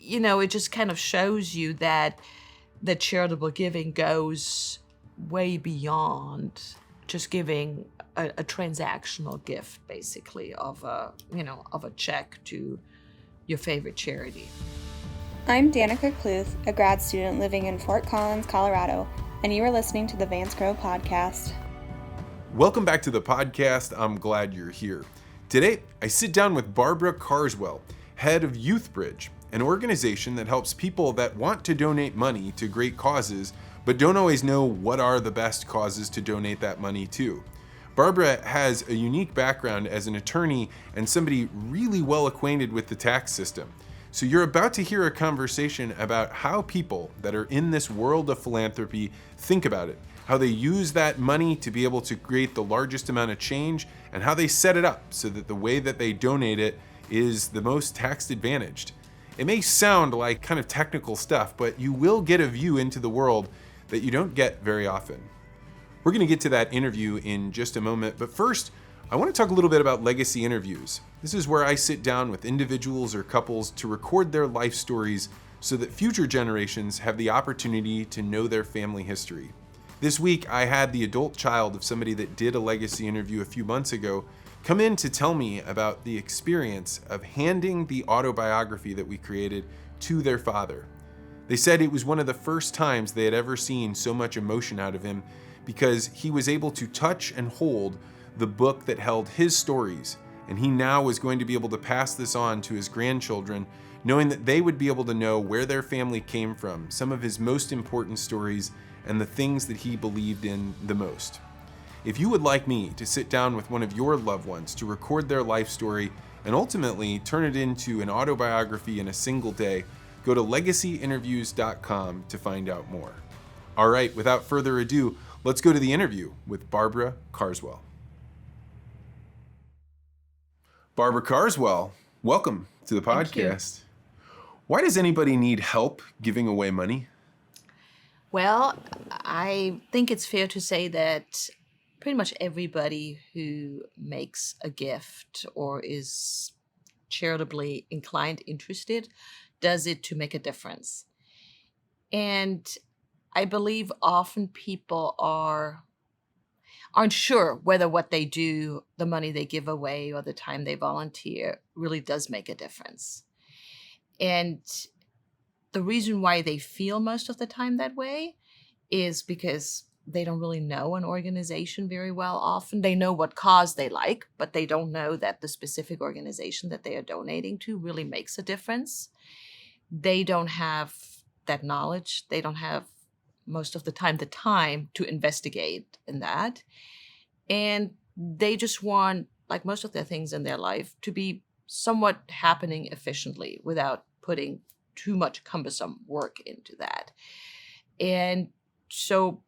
it just kind of shows you that charitable giving goes way beyond just giving a transactional gift, basically, of a check to your favorite charity. I'm Danica Cluth, a grad student living in Fort Collins, Colorado, and you are listening to the Vance Grow podcast. Welcome back to the podcast. I'm glad you're here. Today, I sit down with Barbara Carswell, head of YouthBridge, an organization that helps people that want to donate money to great causes, but don't always know what are the best causes to donate that money to. Barbara has a unique background as an attorney and somebody really well acquainted with the tax system. So you're about to hear a conversation about how people that are in this world of philanthropy think about it, how they use that money to be able to create the largest amount of change, and how they set it up so that the way that they donate it is the most tax advantaged. It may sound like kind of technical stuff, but you will get a view into the world that you don't get very often. We're going to get to that interview in just a moment, but first, I want to talk a little bit about legacy interviews. This is where I sit down with individuals or couples to record their life stories so that future generations have the opportunity to know their family history. This week, I had the adult child of somebody that did a legacy interview a few months ago come in to tell me about the experience of handing the autobiography that we created to their father. They said it was one of the first times they had ever seen so much emotion out of him because he was able to touch and hold the book that held his stories, and he now was going to be able to pass this on to his grandchildren, knowing that they would be able to know where their family came from, some of his most important stories, and the things that he believed in the most. If you would like me to sit down with one of your loved ones to record their life story and ultimately turn it into an autobiography in a single day, go to legacyinterviews.com to find out more. All right, without further ado, let's go to the interview with Barbara Carswell. Barbara Carswell, welcome to the podcast. Why does anybody need help giving away money? Well, I think it's fair to say that pretty much everybody who makes a gift or is charitably inclined, interested, does it to make a difference. And I believe often people aren't sure whether what they do, the money they give away or the time they volunteer really does make a difference. And the reason why they feel most of the time that way is because they don't really know an organization very well often. They know what cause they like, but they don't know that the specific organization that they are donating to really makes a difference. They don't have that knowledge. They don't have most of the time to investigate in that. And they just want, like most of their things in their life, to be somewhat happening efficiently without putting too much cumbersome work into that. And so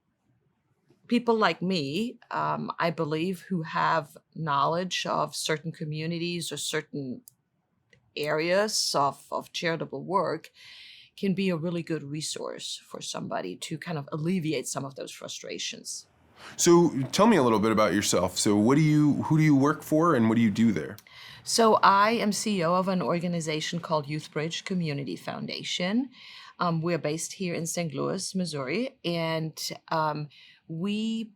people like me, I believe, who have knowledge of certain communities or certain areas of charitable work can be a really good resource for somebody to kind of alleviate some of those frustrations. So tell me a little bit about yourself. So who do you work for and what do you do there? So I am CEO of an organization called YouthBridge Community Foundation. We're based here in St. Louis, Missouri, and we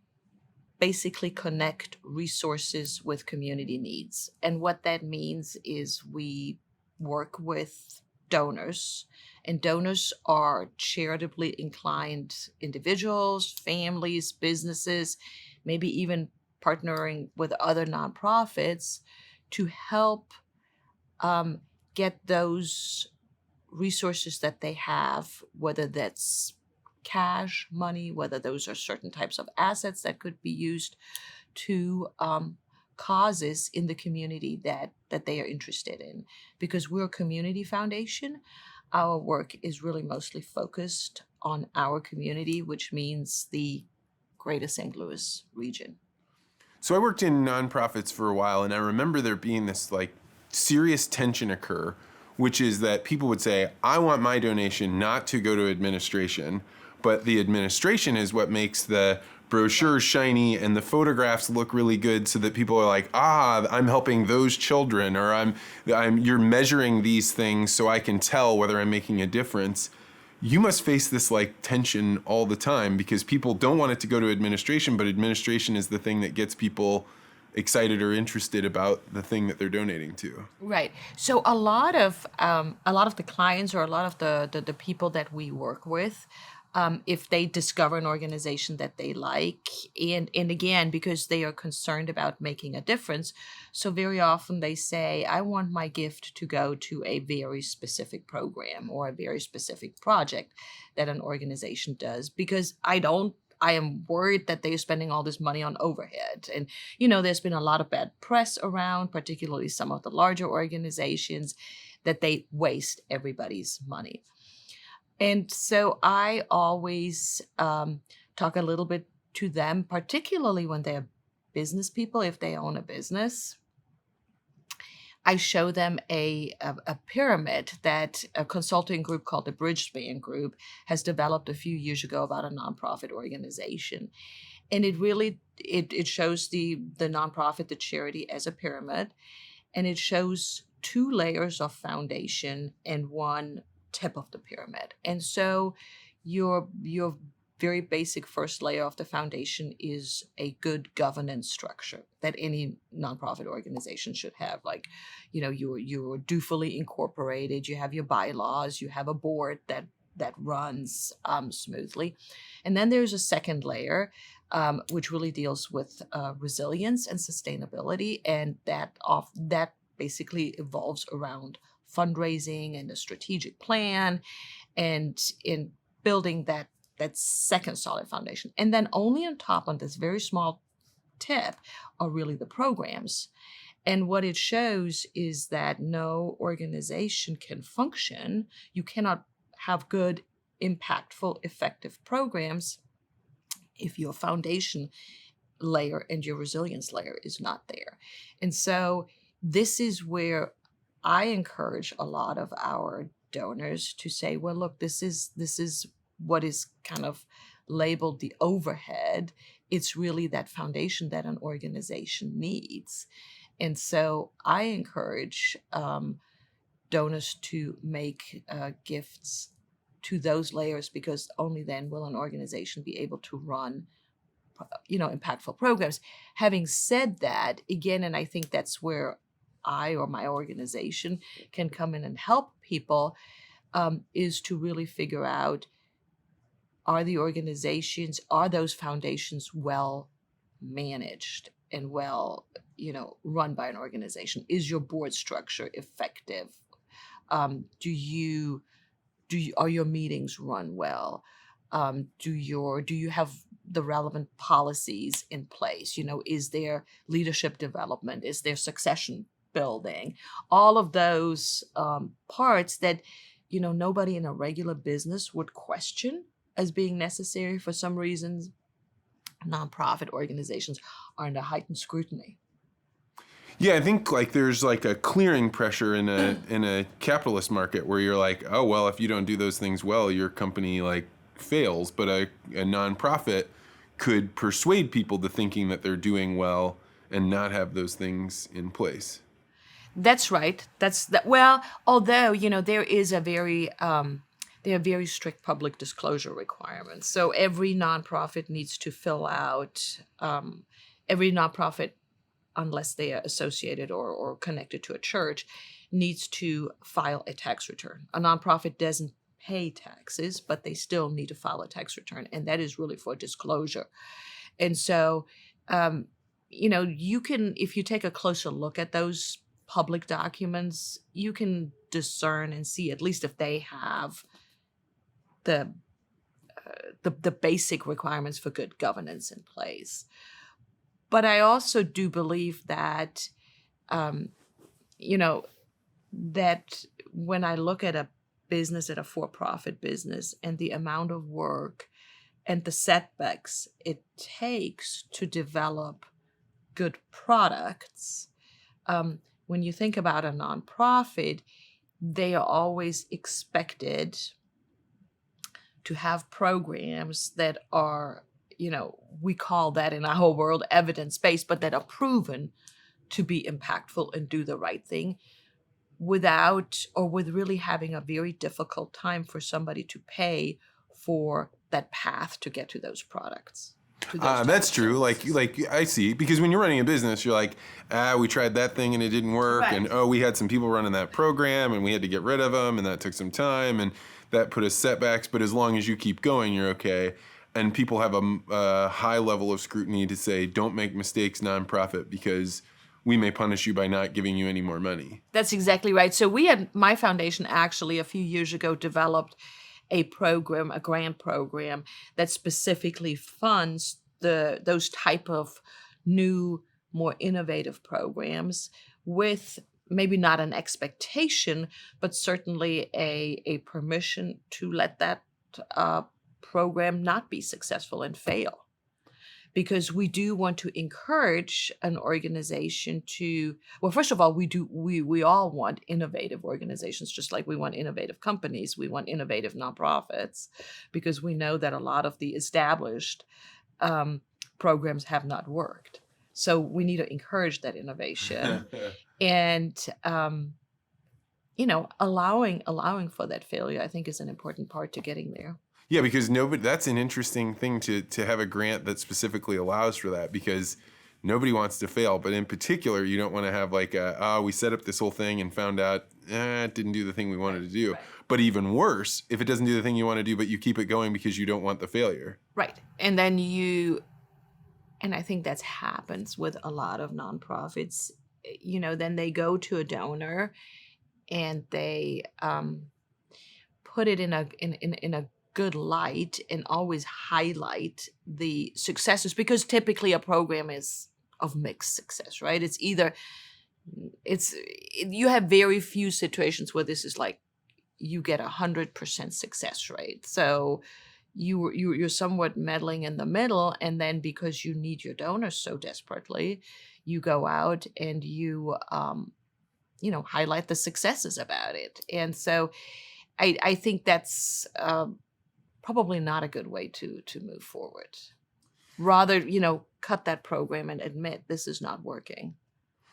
basically connect resources with community needs. And what that means is we work with donors, and donors are charitably inclined individuals, families, businesses, maybe even partnering with other nonprofits to help get those resources that they have, whether that's cash, money, whether those are certain types of assets that could be used to causes in the community that they are interested in. Because we're a community foundation, our work is really mostly focused on our community, which means the greater St. Louis region. So I worked in nonprofits for a while, and I remember there being this serious tension occur, which is that people would say, I want my donation not to go to administration, but the administration is what makes the brochure's shiny and the photographs look really good so that people are like, I'm helping those children, or you're measuring these things so I can tell whether I'm making a difference. You must face this like tension all the time because people don't want it to go to administration, but administration is the thing that gets people excited or interested about the thing that they're donating to. Right. So a lot of the clients or a lot of the people that we work with, if they discover an organization that they like, and again, because they are concerned about making a difference, so very often they say, I want my gift to go to a very specific program or a very specific project that an organization does, because I am worried that they're spending all this money on overhead. And, there's been a lot of bad press around, particularly some of the larger organizations, that they waste everybody's money. And so I always talk a little bit to them, particularly when they're business people, if they own a business. I show them a pyramid that a consulting group called the Bridgespan Group has developed a few years ago about a nonprofit organization. And it really, it shows the nonprofit, the charity, as a pyramid. And it shows 2 layers of foundation and 1 tip of the pyramid. And so your very basic first layer of the foundation is a good governance structure that any nonprofit organization should have. Like, you're dutifully incorporated, you have your bylaws, you have a board that runs smoothly. And then there's a second layer, which really deals with resilience and sustainability, and that basically evolves around fundraising and a strategic plan, and in building that second solid foundation. And then only on top, on this very small tip, are really the programs. And what it shows is that no organization can function. You cannot have good, impactful, effective programs if your foundation layer and your resilience layer is not there. And so this is where I encourage a lot of our donors to say, well, look, this is what is kind of labeled the overhead. It's really that foundation that an organization needs. And so I encourage donors to make gifts to those layers, because only then will an organization be able to run impactful programs. Having said that, again, and I think that's where I or my organization can come in and help people, is to really figure out, are those foundations well managed and well, run by an organization? Is your board structure effective? Are your meetings run well? Do you have the relevant policies in place? Is there leadership development? Is there succession building? All of those parts that, nobody in a regular business would question as being necessary. For some reasons, nonprofit organizations are under heightened scrutiny. Yeah, I think there's a clearing pressure in a capitalist market where you're like, oh well, if you don't do those things well, your company fails. But a nonprofit could persuade people to thinking that they're doing well and not have those things in place. That's right. Well, although there is there are very strict public disclosure requirements. So every nonprofit needs to fill out, every nonprofit, unless they are associated or connected to a church, needs to file a tax return. A nonprofit doesn't pay taxes, but they still need to file a tax return. And that is really for disclosure. And so, you can, if you take a closer look at those public documents, you can discern and see, at least if they have the basic requirements for good governance in place. But I also do believe that, that when I look at a business, at a for-profit business, and the amount of work and the setbacks it takes to develop good products, when you think about a nonprofit, they are always expected to have programs that are, we call that in our world evidence-based, but that are proven to be impactful and do the right thing without or with really having a very difficult time for somebody to pay for that path to get to those products. That's true. Like I see, because when you're running a business, you're like, we tried that thing and it didn't work, Correct. and we had some people running that program and we had to get rid of them, and that took some time, and that put us setbacks. But as long as you keep going, you're okay. And people have a high level of scrutiny to say, don't make mistakes, nonprofit, because we may punish you by not giving you any more money. That's exactly right. So my foundation actually a few years ago developed a grant program that specifically funds those type of new, more innovative programs with maybe not an expectation, but certainly a permission to let that program not be successful and fail. Because we do want to encourage an organization to, well, first of all, we all want innovative organizations, just like we want innovative companies. We want innovative nonprofits, because we know that a lot of the established programs have not worked. So we need to encourage that innovation and, allowing for that failure, I think, is an important part to getting there. Yeah, because that's an interesting thing to have a grant that specifically allows for that, because nobody wants to fail. But in particular, you don't want to have like we set up this whole thing and found out it didn't do the thing we wanted to do. Right. But even worse, if it doesn't do the thing you want to do, but you keep it going because you don't want the failure. Right. And then and I think that happens with a lot of nonprofits, then they go to a donor and they put it in a good light and always highlight the successes, because typically a program is of mixed success, right? You have very few situations where this is like you get 100% success rate. So you're somewhat meddling in the middle, and then because you need your donors so desperately, you go out and you highlight the successes about it. And so I think that's probably not a good way to move forward. Rather, cut that program and admit this is not working.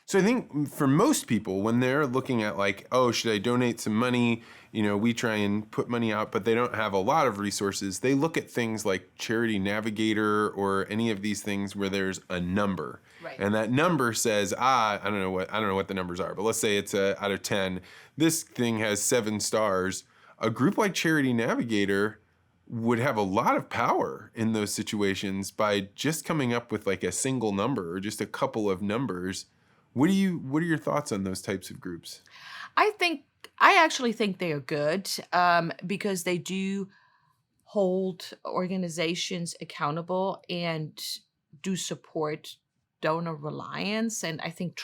So I think for most people, when they're looking at like, oh, should I donate some money? We try and put money out, but they don't have a lot of resources. They look at things like Charity Navigator or any of these things where there's a number. Right. And that number says, I don't know what the numbers are, but let's say it's out of 10. This thing has 7 stars. A group like Charity Navigator would have a lot of power in those situations by just coming up with like a single number or just a couple of numbers. What are your thoughts on those types of groups? I actually think they are good because they do hold organizations accountable and do support donor reliance, and I think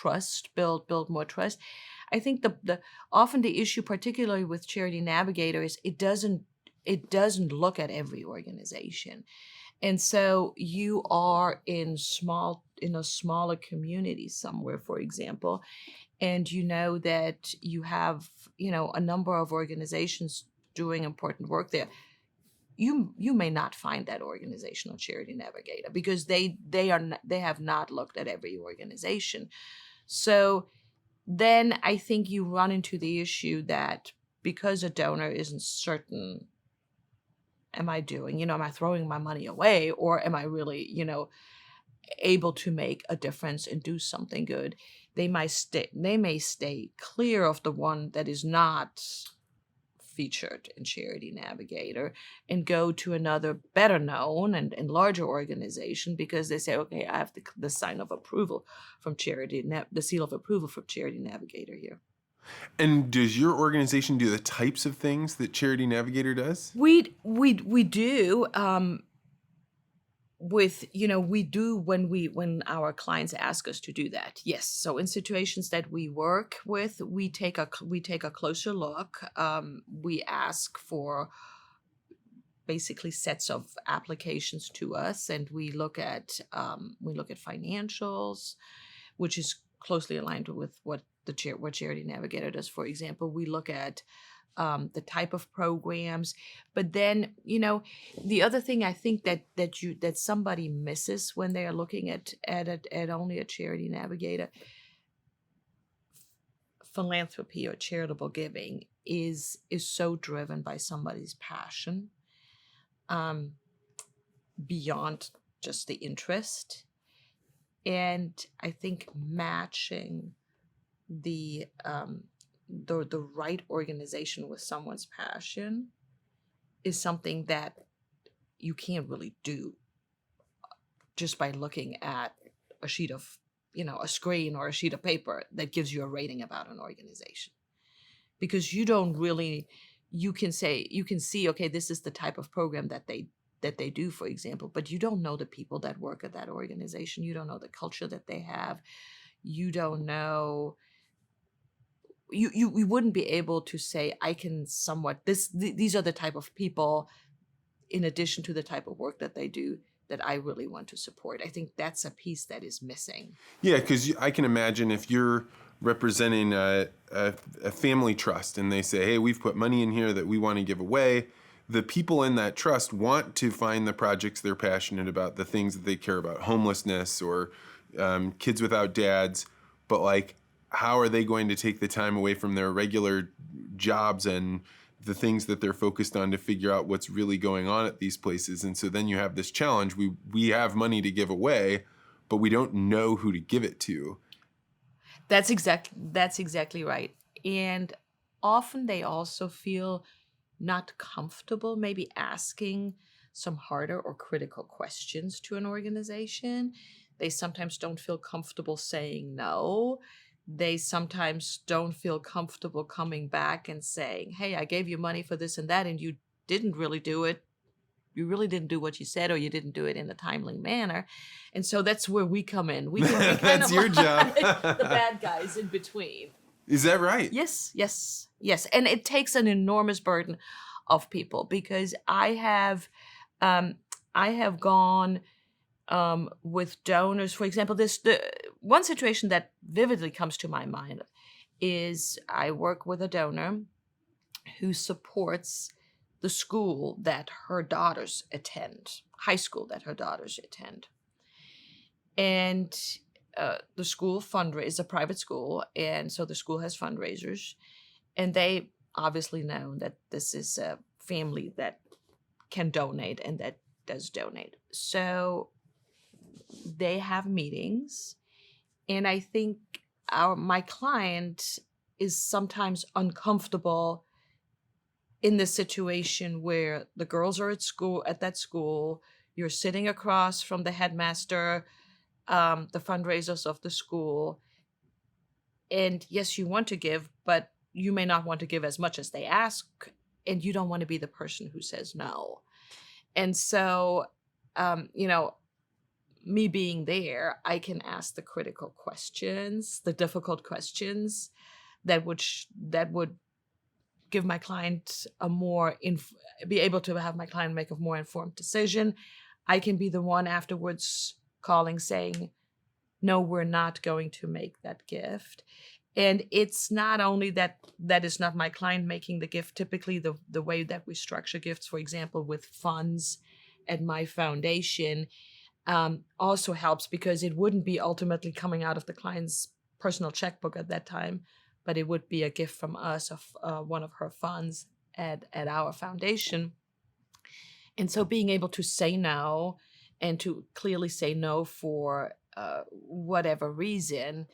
build more trust. I think often the issue, particularly with Charity Navigator, is it doesn't look at every organization. And so you are in a smaller community somewhere, for example, and that you have, a number of organizations doing important work there. You may not find that organization on Charity Navigator because they have not looked at every organization. So then I think you run into the issue that because a donor isn't certain, am I throwing my money away, or am I really, able to make a difference and do something good? They may stay clear of the one that is not featured in Charity Navigator and go to another better known and larger organization because they say, okay, I have the sign of approval from the seal of approval from Charity Navigator here. And does your organization do the types of things that Charity Navigator does? We do. We do when our clients ask us to do that. Yes. So in situations that we work with, we take a closer look. We ask for basically sets of applications to us, and we look at financials, which is closely aligned with what Charity Navigator does. For example, we look at the type of programs. But then, the other thing I think that somebody misses when they are looking at only a Charity Navigator, philanthropy or charitable giving is so driven by somebody's passion, beyond just the interest. And I think matching the right organization with someone's passion is something that you can't really do just by looking at a sheet of, a screen or a sheet of paper that gives you a rating about an organization. Because you can see, okay, this is the type of program that they do, for example, but you don't know the people that work at that organization. You don't know the culture that they have. You don't know, you wouldn't be able to say, I can somewhat, these are the type of people, in addition to the type of work that they do, that I really want to support. I think that's a piece that is missing. Yeah, because I can imagine if you're representing a family trust and they say, hey, we've put money in here that we want to give away, the people in that trust want to find the projects they're passionate about, the things that they care about, homelessness or kids without dads. But like, how are they going to take the time away from their regular jobs and the things that they're focused on to figure out what's really going on at these places? And so then you have this challenge. We have money to give away, but we don't know who to give it to. That's exactly right. And often they also feel not comfortable maybe asking some harder or critical questions to an organization. They sometimes don't feel comfortable saying no. They sometimes don't feel comfortable coming back and saying, hey, I gave you money for this and that, and you didn't really do it. You really didn't do what you said, or you didn't do it in a timely manner. And so that's where we come in. We can be kind That's of your job. the bad guys in between. Is that right? Yes. And it takes an enormous burden of people, because I have gone with donors. For example, the one situation that vividly comes to my mind is I work with a donor who supports the school that her daughters attend, high school that her daughters attend. And the school fundraises, a private school, and so the school has fundraisers, and they obviously know that this is a family that can donate and that does donate. So they have meetings, and I think my client is sometimes uncomfortable in this situation where the girls are at that school, you're sitting across from the headmaster, the fundraisers of the school, and yes, you want to give, but you may not want to give as much as they ask, and you don't want to be the person who says no. And so, me being there, I can ask the critical questions, the difficult questions that would give my client be able to have my client make a more informed decision. I can be the one afterwards calling saying, no, we're not going to make that gift. And it's not only that is not my client making the gift. Typically the way that we structure gifts, for example, with funds at my foundation, also helps, because it wouldn't be ultimately coming out of the client's personal checkbook at that time, but it would be a gift from us of one of her funds at our foundation. And so being able to say no, and to clearly say no for whatever reason,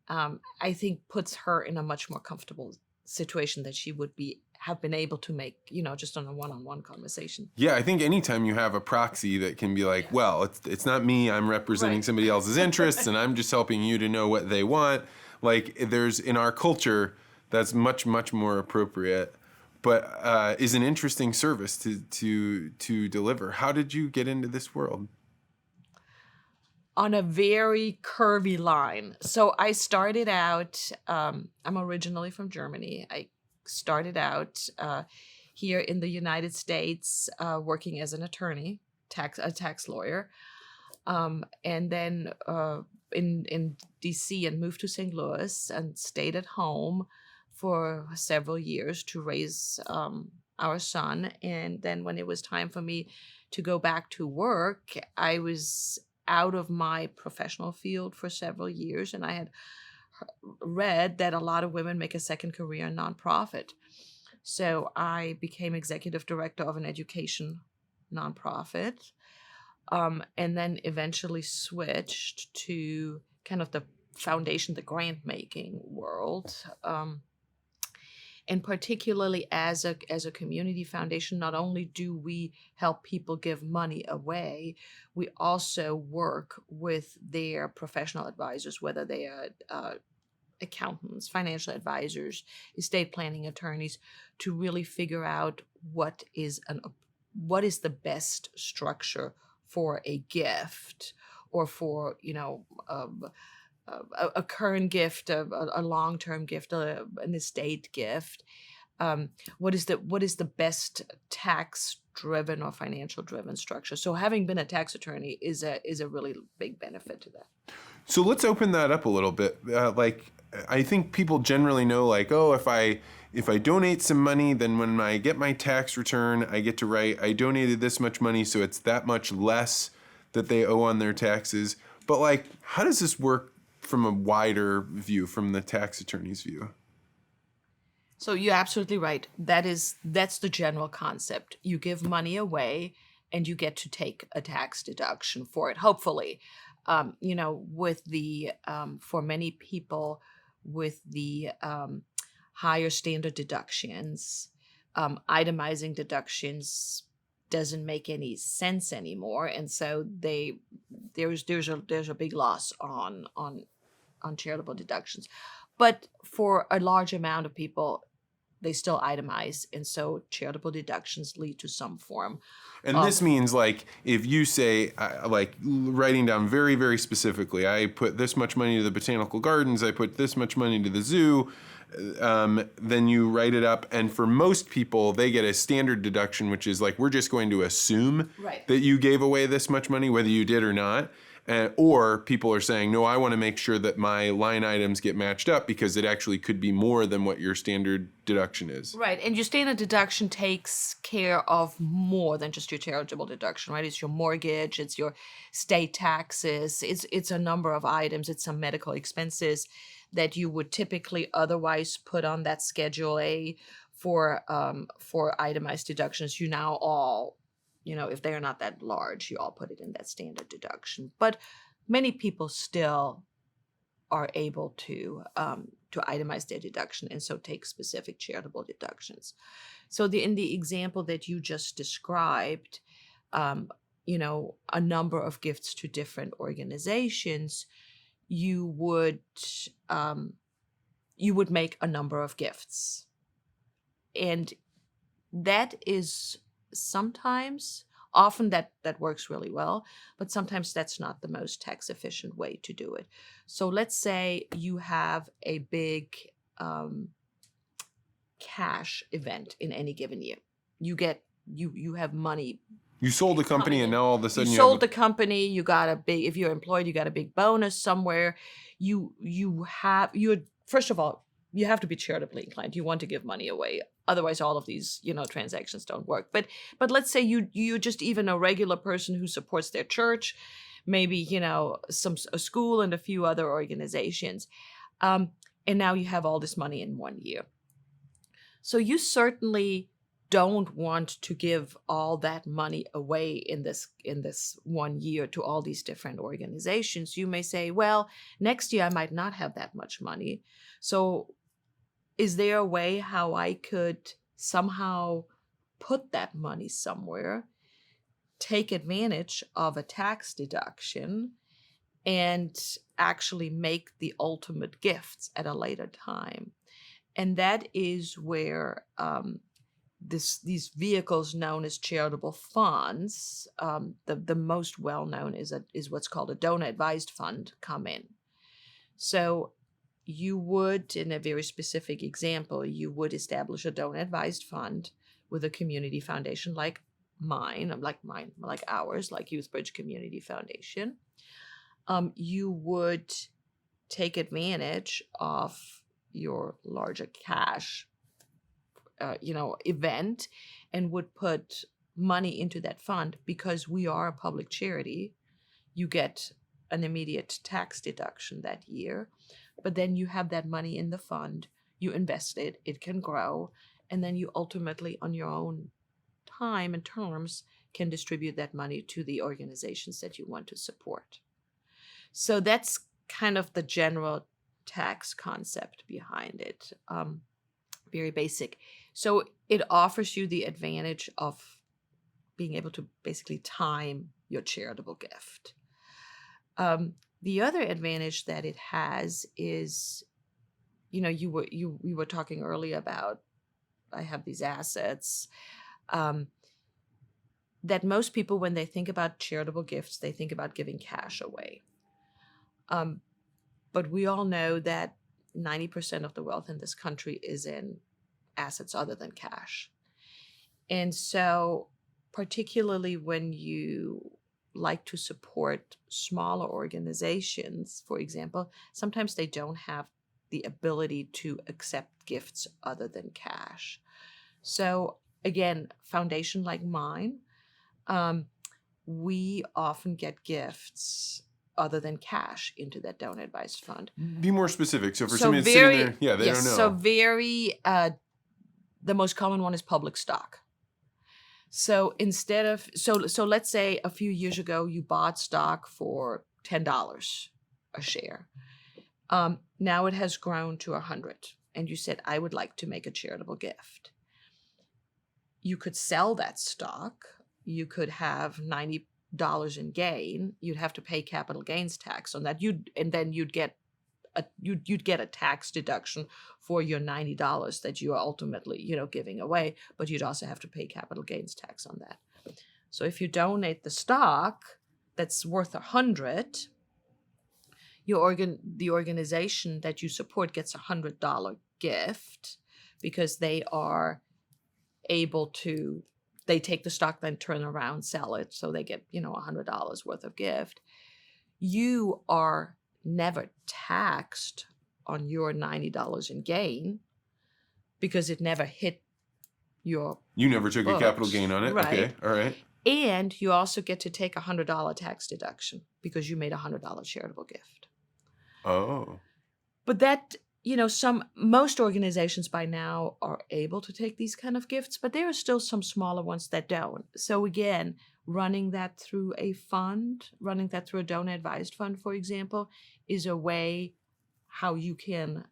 I think puts her in a much more comfortable situation that she would have been able to make, just on a one-on-one conversation. Yeah, I think anytime you have a proxy that can be like, well, it's not me, I'm representing somebody else's interests, and I'm just helping you to know what they want. Like, there's, in our culture, that's much, much more appropriate, but is an interesting service to deliver. How did you get into this world? On a very curvy line. So I started out, I'm originally from Germany. I started out here in the United States working as an attorney, a tax lawyer, and then in DC, and moved to St. Louis and stayed at home for several years to raise our son. And then when it was time for me to go back to work, I was out of my professional field for several years, and I had read that a lot of women make a second career in nonprofit. So I became executive director of an education nonprofit, and then eventually switched to kind of the foundation, the grant making world. And particularly as a community foundation, not only do we help people give money away, we also work with their professional advisors, whether they are accountants, financial advisors, estate planning attorneys, to really figure out what is the best structure for a gift, or for a current gift, a long-term gift, an estate gift. What is the best tax-driven or financial-driven structure? So having been a tax attorney is a really big benefit to that. So let's open that up a little bit. I think people generally know, like, oh, if I donate some money, then when I get my tax return, I get to write, I donated this much money, so it's that much less that they owe on their taxes. But like, how does this work from a wider view, from the tax attorney's view? So you're absolutely right. That's the general concept. You give money away and you get to take a tax deduction for it, hopefully. With the, for many people with the higher standard deductions, itemizing deductions doesn't make any sense anymore. And so there's a big loss on charitable deductions. But for a large amount of people, they still itemize, and so charitable deductions lead to some form. And this means, like, if you say, like, writing down very, very specifically, I put this much money to the botanical gardens, I put this much money to the zoo, then you write it up. And for most people, they get a standard deduction, which is like, we're just going to assume that you gave away this much money, whether you did or not. Or people are saying, no, I want to make sure that my line items get matched up, because it actually could be more than what your standard deduction is. Right. And your standard deduction takes care of more than just your charitable deduction, right? It's your mortgage, it's your state taxes, it's a number of items, it's some medical expenses that you would typically otherwise put on that Schedule A for itemized deductions. You now all, if they're not that large, you all put it in that standard deduction. But many people still are able to itemize their deduction, and so take specific charitable deductions. So in the example that you just described, a number of gifts to different organizations, you would make a number of gifts, and that is often that works really well, but sometimes that's not the most tax efficient way to do it. So let's say you have a big cash event in any given year. You have money. You sold a company, and now all of a sudden you sold the company. You got if you're employed, you got a big bonus somewhere. First of all, you have to be charitably inclined. You want to give money away. Otherwise, all of these, transactions don't work. But let's say you're just even a regular person who supports their church, maybe, a school and a few other organizations. And now you have all this money in one year. So you certainly don't want to give all that money away in this 1 year to all these different organizations. You may say, well, next year I might not have that much money. So is there a way how I could somehow put that money somewhere, take advantage of a tax deduction, and actually make the ultimate gifts at a later time? And that is where these vehicles known as charitable funds, the most well-known is what's called a donor-advised fund, come in. So you would, in a very specific example, you would establish a donor-advised fund with a community foundation like ours, like YouthBridge Community Foundation. You would take advantage of your larger cash, event, and would put money into that fund, because we are a public charity, you get an immediate tax deduction that year. But then you have that money in the fund, you invest it, it can grow, and then you ultimately, on your own time and terms, can distribute that money to the organizations that you want to support. So that's kind of the general tax concept behind it. Very basic. So it offers you the advantage of being able to basically time your charitable gift. The other advantage that it has is, we were talking earlier about, I have these assets, that most people, when they think about charitable gifts, they think about giving cash away. But we all know that 90% of the wealth in this country is in assets other than cash. And so, particularly when you like to support smaller organizations, for example, sometimes they don't have the ability to accept gifts other than cash. So again, foundation like mine, we often get gifts other than cash into that donor advised fund. Be more specific. So for somebody that's sitting there, they don't know. So the most common one is public stock. So instead of, so let's say a few years ago, you bought stock for $10 a share. Now it has grown to $100, and you said, I would like to make a charitable gift. You could sell that stock. You could have $90 in gain. You'd have to pay capital gains tax on that. You'd get a tax deduction for your $90 that you are ultimately, giving away, but you'd also have to pay capital gains tax on that. So if you donate the stock that's worth $100, the organization that you support gets a $100 gift, because they are able to, they take the stock, then turn around, sell it, so they get, $100 worth of gift. You are never taxed on your $90 in gain, because it never hit your You never took books. A capital gain on it? Right. Okay, all right. And you also get to take a $100 tax deduction because you made a $100 charitable gift. Oh. But that, most organizations by now are able to take these kind of gifts, but there are still some smaller ones that don't. So again, running that through a fund, running that through a donor advised fund, for example, is a way how you can,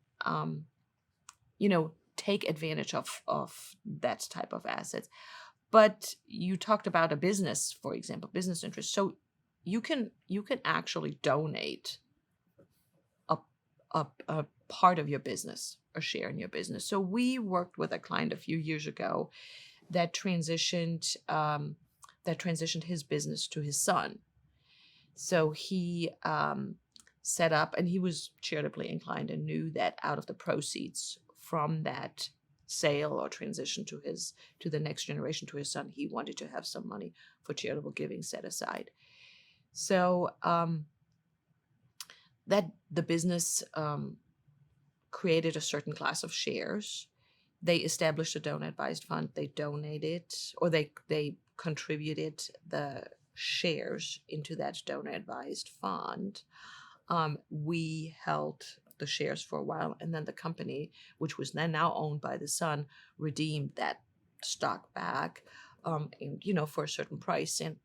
take advantage of that type of assets. But you talked about a business, for example, business interest. So you can actually donate a part of your business, a share in your business. So we worked with a client a few years ago that transitioned his business to his son. So he set up, and he was charitably inclined and knew that out of the proceeds from that sale or transition to the next generation, to his son, he wanted to have some money for charitable giving set aside. So that the business created a certain class of shares. They established a donor advised fund. They donated, or they contributed the shares into that donor advised fund. We held the shares for a while, and then the company, which was then now owned by the son, redeemed that stock back, for a certain price, and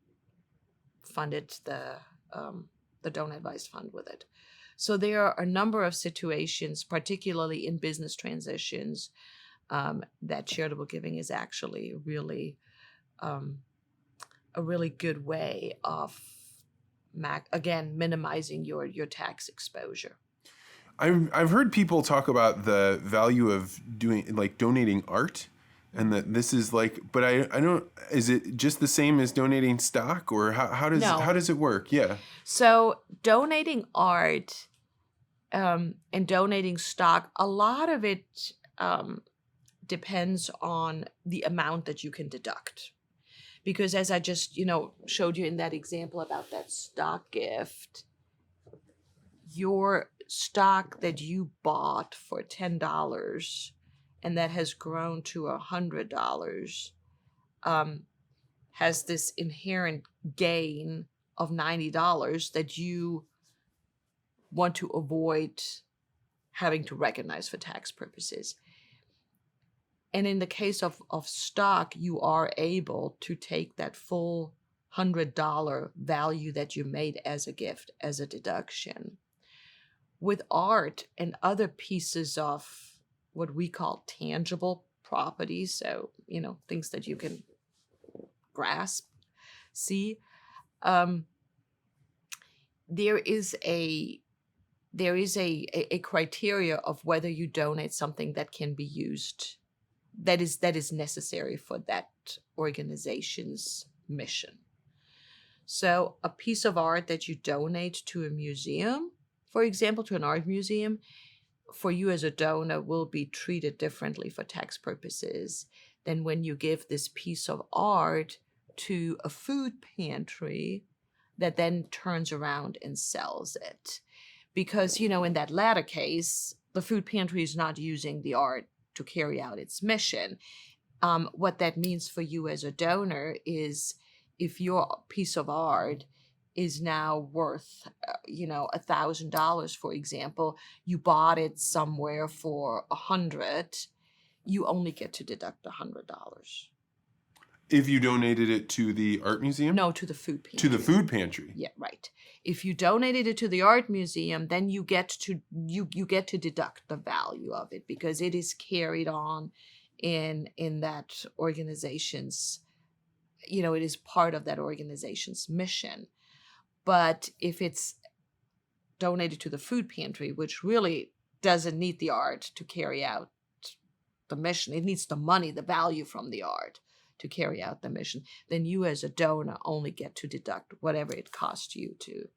funded the donor advised fund with it. So there are a number of situations, particularly in business transitions, that charitable giving is actually really a really good way of, minimizing your tax exposure. I've heard people talk about the value of donating art, and that this is but I don't, is it just the same as donating stock, or how does it work? Yeah. So donating art and donating stock, a lot of it depends on the amount that you can deduct. Because as I just, showed you in that example about that stock gift, stock that you bought for $10 and that has grown to $100 has this inherent gain of $90 that you want to avoid having to recognize for tax purposes. And in the case of stock, you are able to take that full $100 value that you made as a gift, as a deduction. With art and other pieces of what we call tangible property, so, things that you can grasp, see, there is a criteria of whether you donate something that can be used, that is necessary for that organization's mission. So a piece of art that you donate to a museum, for example, to an art museum, for you as a donor will be treated differently for tax purposes than when you give this piece of art to a food pantry that then turns around and sells it. Because, in that latter case, the food pantry is not using the art to carry out its mission. What that means for you as a donor is if your piece of art is now worth, $1,000, for example, you bought it somewhere for $100, you only get to deduct $100. If you donated it to the art museum? No, to the food pantry. To the food pantry. Yeah, right. If you donated it to the art museum, then you get to deduct the value of it because it is carried on in that organization's, it is part of that organization's mission. But if it's donated to the food pantry, which really doesn't need the art to carry out the mission, it needs the money, the value from the art to carry out the mission, then you as a donor only get to deduct whatever it costs you to.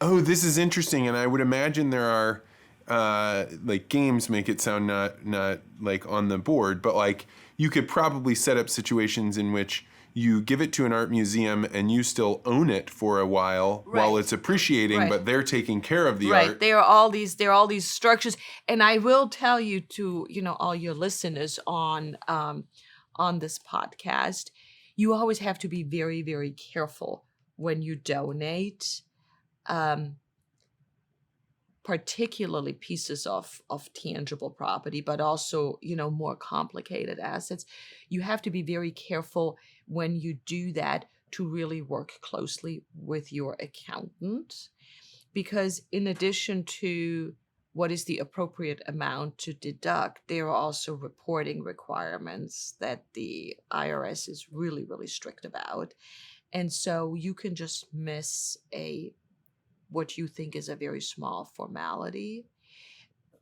Oh, this is interesting. And I would imagine there are, games make it sound not like on the board, but you could probably set up situations in which you give it to an art museum and you still own it for a while while it's appreciating, but they're taking care of the art. Right. There are all these structures. And I will tell you to, all your listeners on this podcast, you always have to be very, very careful when you donate, particularly pieces of tangible property, but also, more complicated assets. You have to be very careful when you do that to really work closely with your accountant, because in addition to what is the appropriate amount to deduct, there are also reporting requirements that the IRS is really, really strict about. And so you can just miss what you think is a very small formality.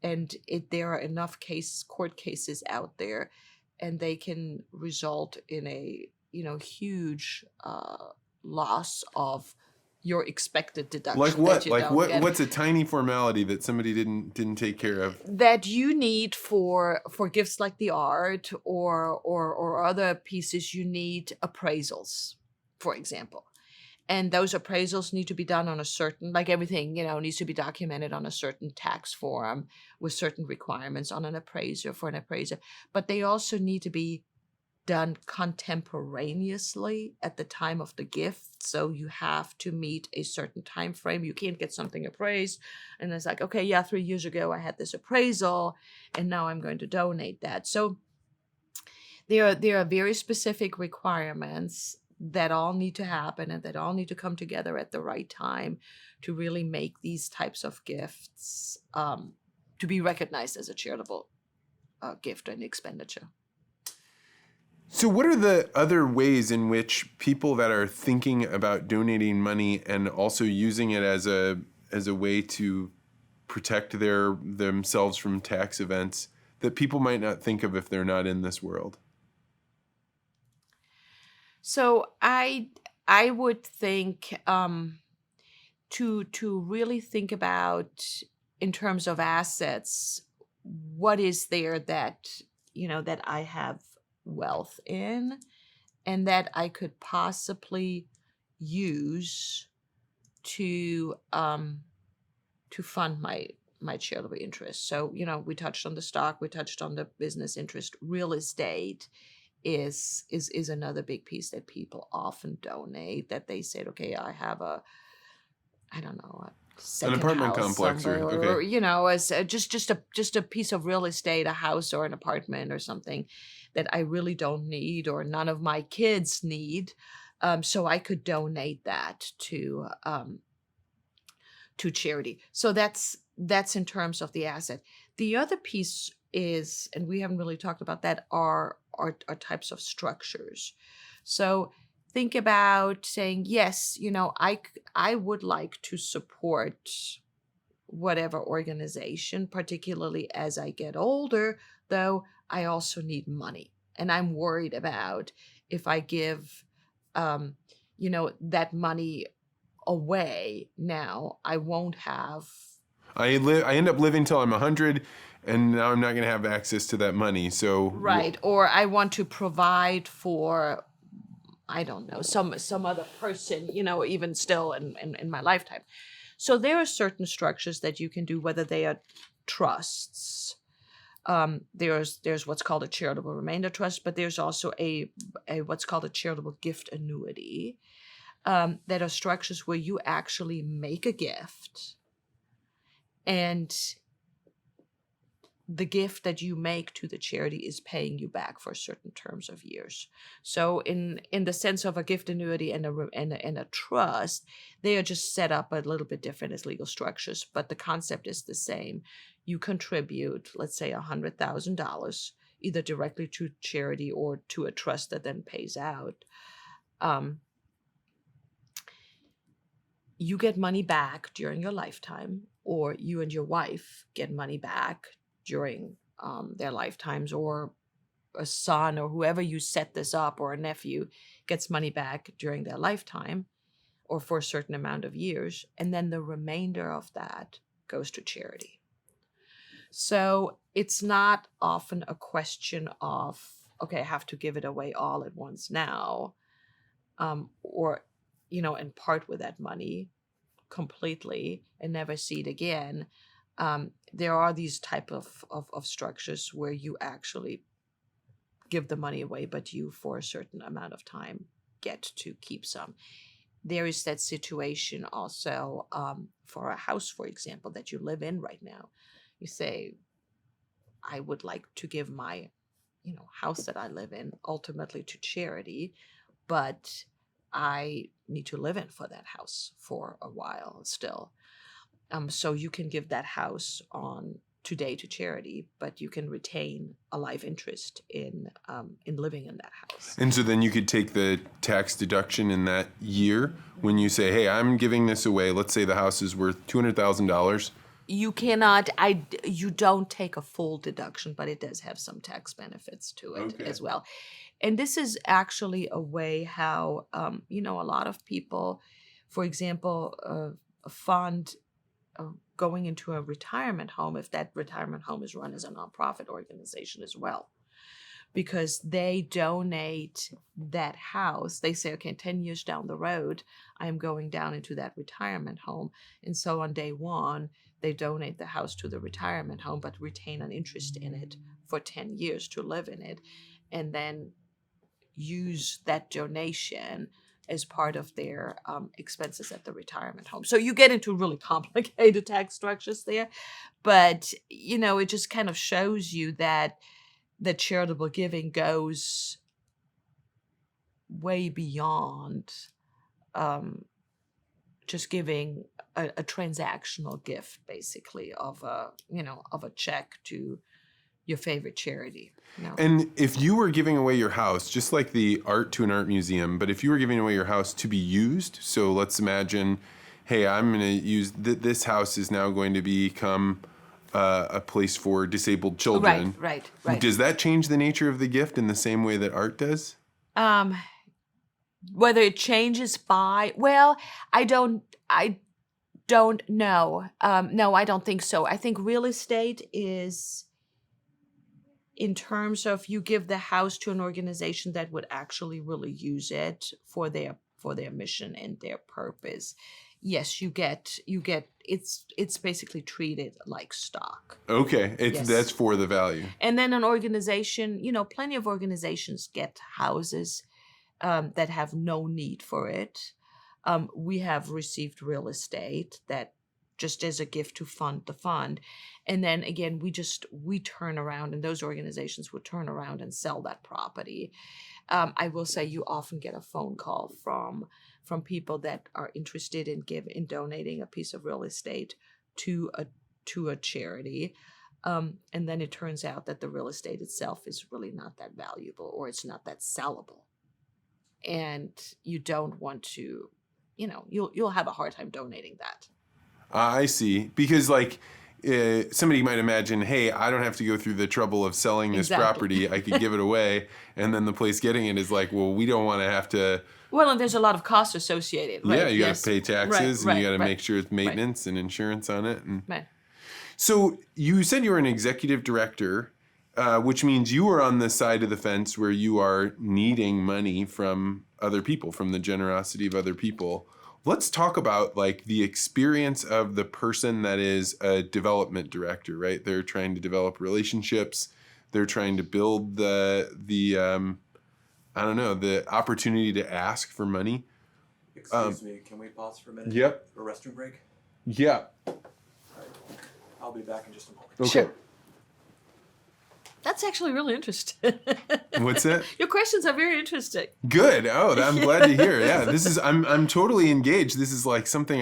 And there are enough court cases out there, and they can result in a huge loss of your expected deduction. Like what? What's a tiny formality that somebody didn't take care of? That you need for gifts like the art or other pieces, you need appraisals, for example. And those appraisals need to be done on a certain, like everything, needs to be documented on a certain tax form with certain requirements on an appraiser for an appraiser. But they also need to be done contemporaneously at the time of the gift. So you have to meet a certain time frame. You can't get something appraised and it's like, okay, yeah, 3 years ago I had this appraisal and now I'm going to donate that. So there are very specific requirements that all need to happen and that all need to come together at the right time to really make these types of gifts to be recognized as a charitable gift and expenditure. So what are the other ways in which people that are thinking about donating money and also using it as a way to protect themselves from tax events that people might not think of if they're not in this world? So I would think to really think about in terms of assets, what is there that that I have wealth in and that I could possibly use to fund my charitable interest. So, we touched on the stock, we touched on the business interest. Real estate is another big piece that people often donate, that they said, okay, I have I don't know, a second An apartment house complex somewhere, or okay. as just a piece of real estate, a house or an apartment or something that I really don't need or none of my kids need. So I could donate that to charity. So that's in terms of the asset. The other piece is, and we haven't really talked about that, are types of structures. So think about saying, yes, I would like to support whatever organization, particularly as I get older, though I also need money. And I'm worried about if I give, that money away now, I won't have. I end up living till I'm 100, and now I'm not going to have access to that money. So Right. Or I want to provide for, I don't know, some other person, even still in my lifetime. So there are certain structures that you can do, whether they are trusts. There's what's called a charitable remainder trust, but there's also a what's called a charitable gift annuity. That are structures where you actually make a gift, and the gift that you make to the charity is paying you back for certain terms of years. So in the sense of a gift annuity and a trust, they are just set up a little bit different as legal structures, but the concept is the same. You contribute, let's say, $100,000, either directly to charity or to a trust that then pays out. You get money back during your lifetime, or you and your wife get money back during their lifetimes, or a son or whoever you set this up, or a nephew gets money back during their lifetime or for a certain amount of years. And then the remainder of that goes to charity. So it's not often a question of, okay, I have to give it away all at once now, or and part with that money completely and never see it again. There are these type of structures where you actually give the money away, but you, for a certain amount of time, get to keep some. There is that situation also for a house, for example, that you live in right now. You say, I would like to give my house that I live in ultimately to charity, but I need to live in for that house for a while still. So you can give that house on today to charity, but you can retain a life interest in living in that house. And so then you could take the tax deduction in that year when you say, hey, I'm giving this away. Let's say the house is worth $200,000. You cannot, you don't take a full deduction, but it does have some tax benefits to it as well. And this is actually a way how, a lot of people, for example, fund going into a retirement home, if that retirement home is run as a nonprofit organization as well, because they donate that house. They say, okay, 10 years down the road, I am going down into that retirement home. And so on day one, they donate the house to the retirement home, but retain an interest in it for 10 years to live in it, and then use that donation as part of their expenses at the retirement home. So you get into really complicated tax structures there, but it just kind of shows you that the charitable giving goes way beyond just giving a transactional gift, basically, of a check to your favorite charity. And if you were giving away your house, just like the art to an art museum, but if you were giving away your house to be used, so let's imagine, hey, I'm going to use this house is now going to become a place for disabled children. Right. Does that change the nature of the gift in the same way that art does? Whether it changes by, well, I don't know. No, I don't think so. I think real estate is, in terms of you give the house to an organization that would actually really use it for their for their mission and their purpose, yes, you get it's basically treated like stock. Okay, Yes. That's for the value. And then an organization, plenty of organizations get houses that have no need for it. We have received real estate that just as a gift to fund the fund. And then again, we turn around, and those organizations would turn around and sell that property. I will say you often get a phone call from people that are interested in donating a piece of real estate to a charity. And then it turns out that the real estate itself is really not that valuable, or it's not that sellable. And you don't want to, you'll have a hard time donating that. I see. Because somebody might imagine, hey, I don't have to go through the trouble of selling this property. I could give it away. And then the place getting it is like, well, we don't want to have to. Well, and there's a lot of costs associated. Right? Yeah, you got to pay taxes, and you got to make sure it's maintenance and insurance on it. Right. So you said you were an executive director, which means you are on the side of the fence where you are needing money from other people, from the generosity of other people. Let's talk about the experience of the person that is a development director, right? They're trying to develop relationships. They're trying to build the opportunity to ask for money. Excuse me, can we pause for a minute? Yep. For a restroom break? Yeah. All right. I'll be back in just a moment. Okay. Sure. That's actually really interesting. What's that? Your questions are very interesting. Good. Oh, I'm glad to hear. Yeah, I'm totally engaged. This is something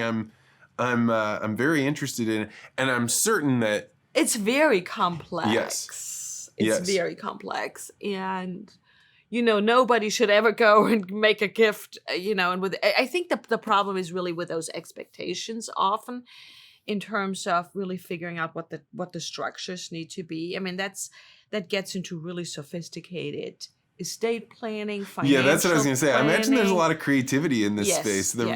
I'm very interested in, and I'm certain that it's very complex. Yes. It's very complex, and nobody should ever go and make a gift. And I think the problem is really with those expectations often, in terms of really figuring out what the structures need to be. I mean, that gets into really sophisticated estate planning, financial. Yeah, that's what I was going to say. Planning. I imagine there's a lot of creativity in this space. The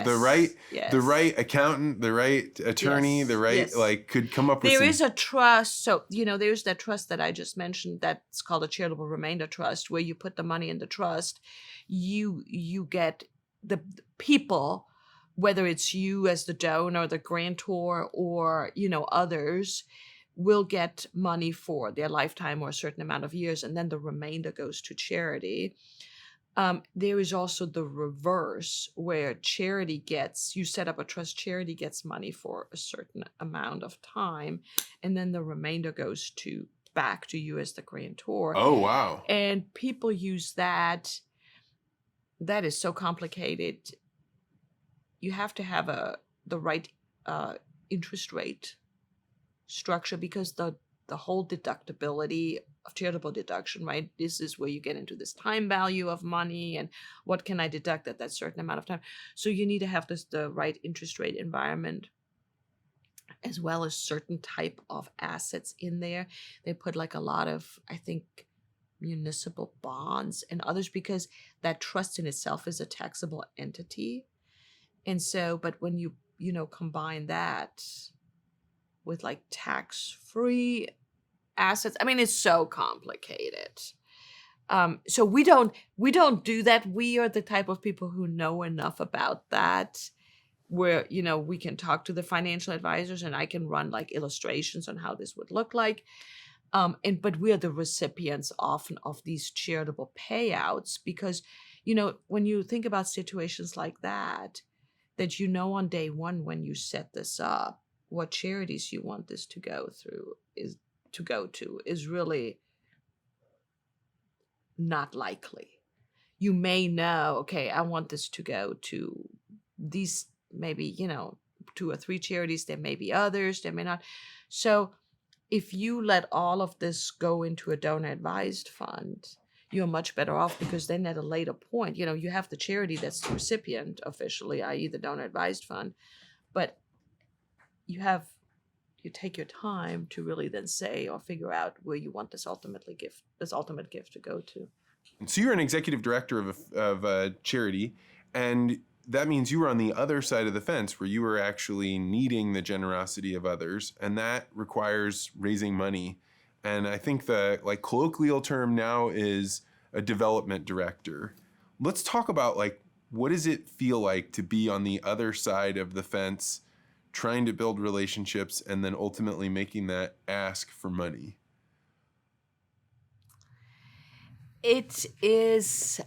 right accountant, the right attorney, the right could come up with. There is a trust. So there's that trust that I just mentioned. That's called a charitable remainder trust, where you put the money in the trust. You get the people, whether it's you as the donor, the grantor, or others, will get money for their lifetime or a certain amount of years, and then the remainder goes to charity. There is also the reverse, where you set up a trust, charity gets money for a certain amount of time, and then the remainder goes back to you as the grantor. Oh, wow. And people use that. That is so complicated. You have to have the right interest rate structure, because the whole deductibility of charitable deduction, right? This is where you get into this time value of money, and what can I deduct at that certain amount of time. So you need to have the right interest rate environment, as well as certain type of assets in there. They put a lot of, I think, municipal bonds and others, because that trust in itself is a taxable entity. And so, but when you combine that with tax-free assets, I mean, it's so complicated. So we don't do that. We are the type of people who know enough about that, where we can talk to the financial advisors, and I can run illustrations on how this would look like. But we are the recipients often of these charitable payouts, because when you think about situations like that on day one, when you set this up, what charities you want this to go to is really not likely. You may know, okay, I want this to go to these, maybe 2 or 3 charities. There may be others, there may not. So if you let all of this go into a donor advised fund, you're much better off, because then at a later point, you have the charity that's the recipient officially, i.e. the donor advised fund, but you take your time to really then say or figure out where you want this ultimate gift to go to. So you're an executive director of a charity, and that means you were on the other side of the fence, where you were actually needing the generosity of others, and that requires raising money. And I think the colloquial term now is a development director. Let's talk about what does it feel like to be on the other side of the fence, trying to build relationships and then ultimately making that ask for money? It is.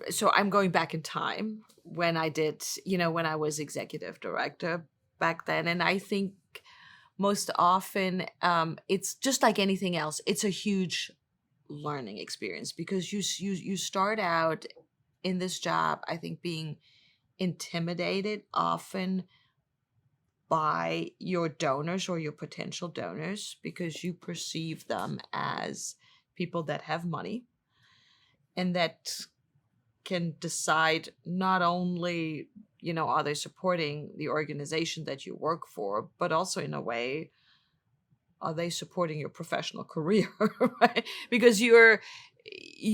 So I'm going back in time when I did, when I was executive director back then, and I think most often it's just like anything else. It's a huge learning experience because you start out in this job, I think, being intimidated often by your donors or your potential donors because you perceive them as people that have money and that can decide not only, are they supporting the organization that you work for, but also in a way, are they supporting your professional career, right? Because you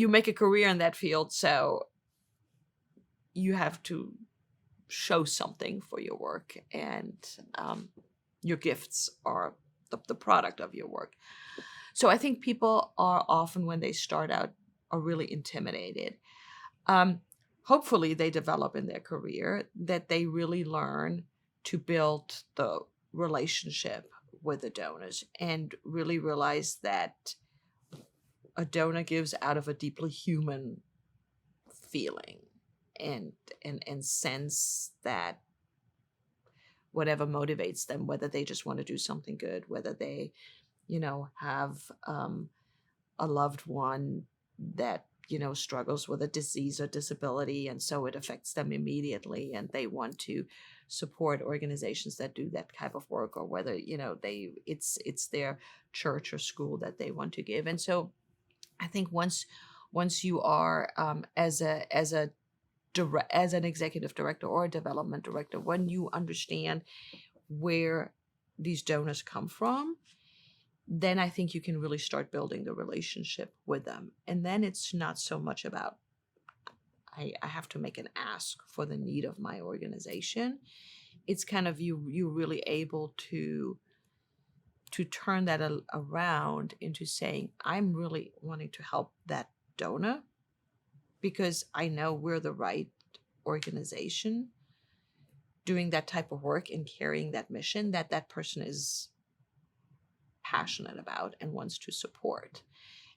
make a career in that field, so you have to show something for your work, and your gifts are the product of your work. So I think people are often, when they start out, are really intimidated. Hopefully they develop in their career that they really learn to build the relationship with the donors and really realize that a donor gives out of a deeply human feeling and sense that whatever motivates them, whether they just want to do something good, whether they, have a loved one that, struggles with a disease or disability, and so it affects them immediately, and they want to support organizations that do that type of work, or whether, it's their church or school that they want to give. And so I think once you are as an executive director or a development director, when you understand where these donors come from, then I think you can really start building the relationship with them. And then it's not so much about, I have to make an ask for the need of my organization. It's kind of you really able to turn that around into saying, I'm really wanting to help that donor because I know we're the right organization doing that type of work and carrying that mission that person is passionate about and wants to support.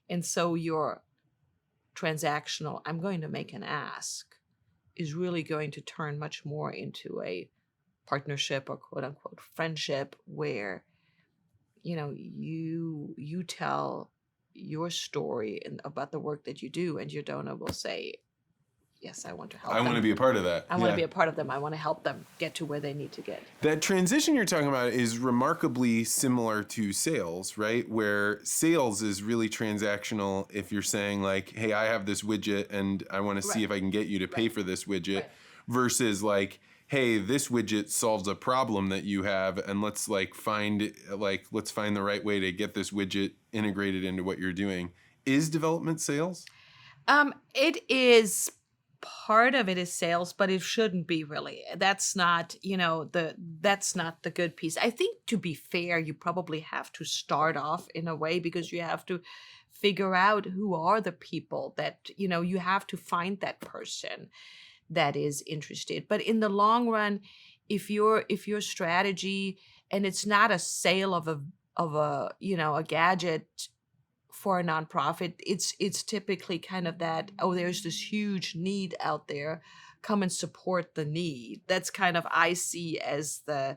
And so your transactional, I'm going to make an ask, is really going to turn much more into a partnership or quote unquote friendship where, you tell your story and about the work that you do, and your donor will say, yes, I want to help them. I want to be a part of that. I want to be a part of them. I want to help them get to where they need to get. That transition you're talking about is remarkably similar to sales, right? Where sales is really transactional if you're saying like, hey, I have this widget and I want to see if I can get you to pay for this widget, versus like, hey, this widget solves a problem that you have, and let's find the right way to get this widget integrated into what you're doing. Is development sales? It is. Part of it is sales, but it shouldn't be really. That's not, that's not the good piece. I think, to be fair, you probably have to start off in a way because you have to figure out who are the people that, you have to find that person that is interested. But in the long run, if your strategy, and it's not a sale of a gadget for a nonprofit, it's typically kind of that, there's this huge need out there, come and support the need. That's kind of, I see as the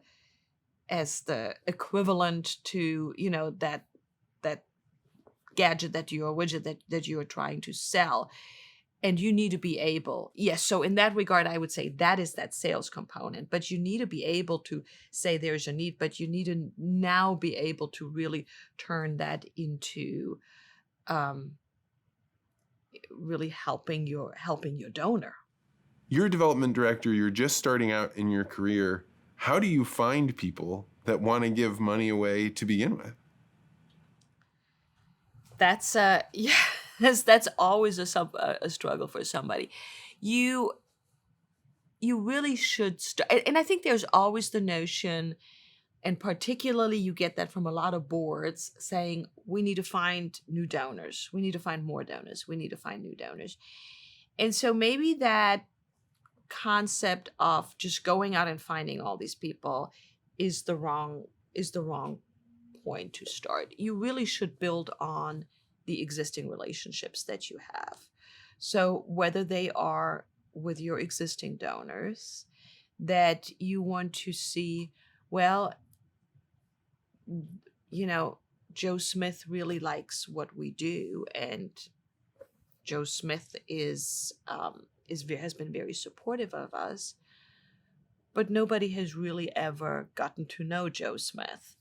equivalent to, that gadget widget that you are trying to sell. And you need to be able, yes, so in that regard, I would say that is that sales component. But you need to be able to say there's a need, but you need to now be able to really turn that into really helping your donor. You're a development director. You're just starting out in your career. How do you find people that want to give money away to begin with? That's that's always a struggle for somebody. You really should start, and I think there's always the notion And particularly you get that from a lot of boards saying, we need to find new donors. We need to find more donors. We need to find new donors. And so maybe that concept of just going out and finding all these people is the wrong point to start. You really should build on the existing relationships that you have. So whether they are with your existing donors, that you want to see, well, Joe Smith really likes what we do, and Joe Smith has been very supportive of us, but nobody has really ever gotten to know Joe Smith.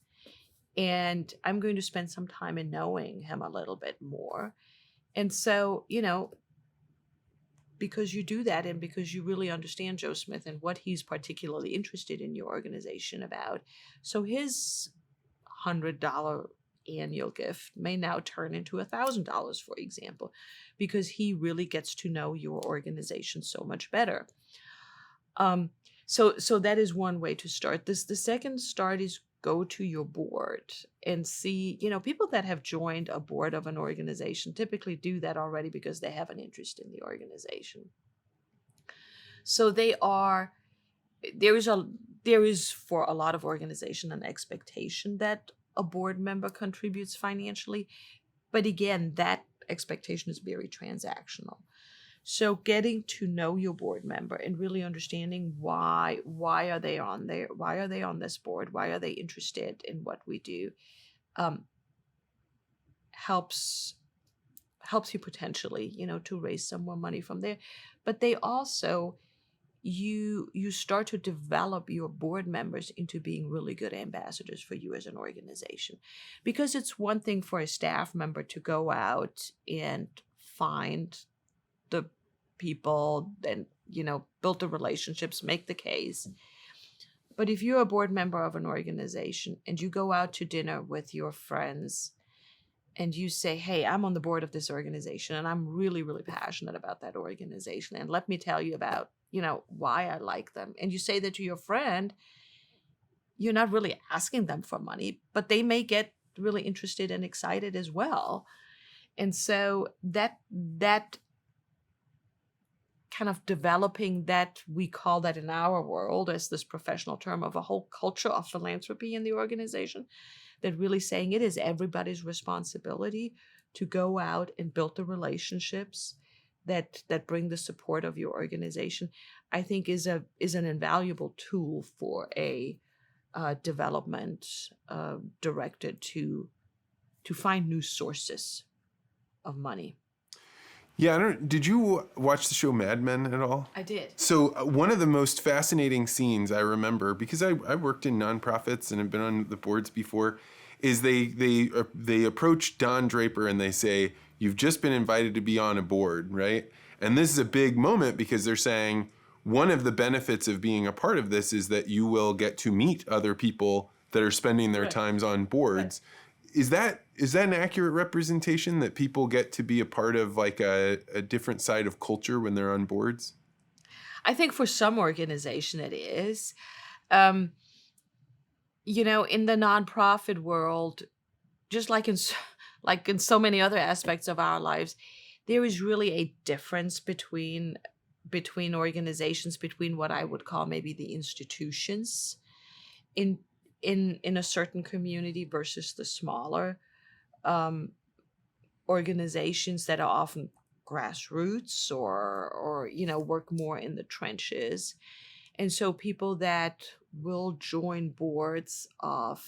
And I'm going to spend some time in knowing him a little bit more. And so, because you do that and because you really understand Joe Smith and what he's particularly interested in your organization about, so his $100 annual gift may now turn into $1,000, for example, because he really gets to know your organization so much better. So that is one way to start. The second start is go to your board and see, people that have joined a board of an organization typically do that already because they have an interest in the organization. So there is for a lot of organizations an expectation that a board member contributes financially. But again, that expectation is very transactional. So getting to know your board member and really understanding why are they on there? Why are they on this board? Why are they interested in what we do? Helps you potentially, to raise some more money from there. But they also, you start to develop your board members into being really good ambassadors for you as an organization. Because it's one thing for a staff member to go out and find the people and, build the relationships, make the case. But if you're a board member of an organization and you go out to dinner with your friends and you say, hey, I'm on the board of this organization and I'm really, really passionate about that organization. And let me tell you about, why I like them. And you say that to your friend, you're not really asking them for money, but they may get really interested and excited as well. And so that kind of developing that, we call that in our world as this professional term of a whole culture of philanthropy in the organization, that really saying it is everybody's responsibility to go out and build the relationships that bring the support of your organization, I think is an invaluable tool for a development directed to find new sources of money. Yeah, did you watch the show Mad Men at all? I did. So one of the most fascinating scenes I remember, because I worked in nonprofits and have been on the boards before, is they approach Don Draper and they say, you've just been invited to be on a board, right? And this is a big moment because they're saying one of the benefits of being a part of this is that you will get to meet other people that are spending their times on boards. Right. Is that an accurate representation that people get to be a part of like a different side of culture when they're on boards? I think for some organization it is. In the nonprofit world, just like in so many other aspects of our lives, there is really a difference between organizations, between what I would call maybe the institutions in a certain community versus the smaller organizations that are often grassroots or work more in the trenches. And so people that will join boards of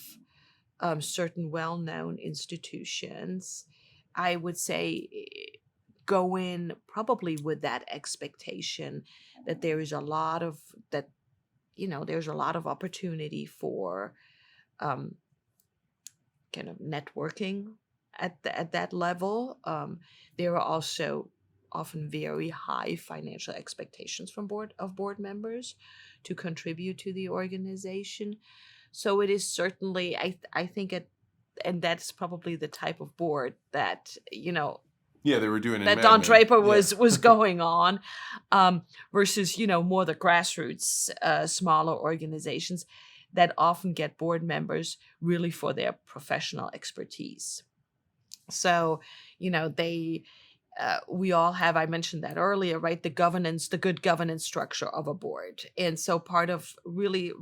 certain well-known institutions, I would say go in probably with that expectation that there is a lot of there's a lot of opportunity for kind of networking at that level. There are also often very high financial expectations from board members to contribute to the organization. So it is certainly, I think and that's probably the type of board that, yeah, they were doing it. That Don Draper was going on, versus more the grassroots, smaller organizations. that often get board members really for their professional expertise. So, we all have, I mentioned that earlier, right? The good governance structure of a board. And so part of really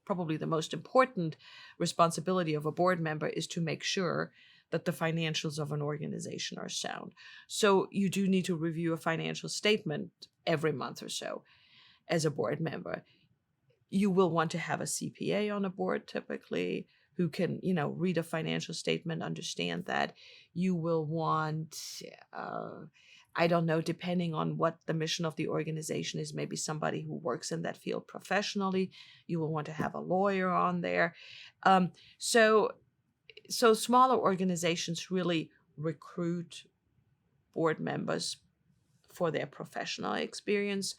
probably the most important responsibility of a board member is to make sure that the financials of an organization are sound. So you do need to review a financial statement every month or so as a board member. You will want to have a CPA on a board typically who can, read a financial statement, understand that. You will want, I don't know, depending on what the mission of the organization is, maybe somebody who works in that field professionally. You will want to have a lawyer on there. So smaller organizations really recruit board members for their professional experience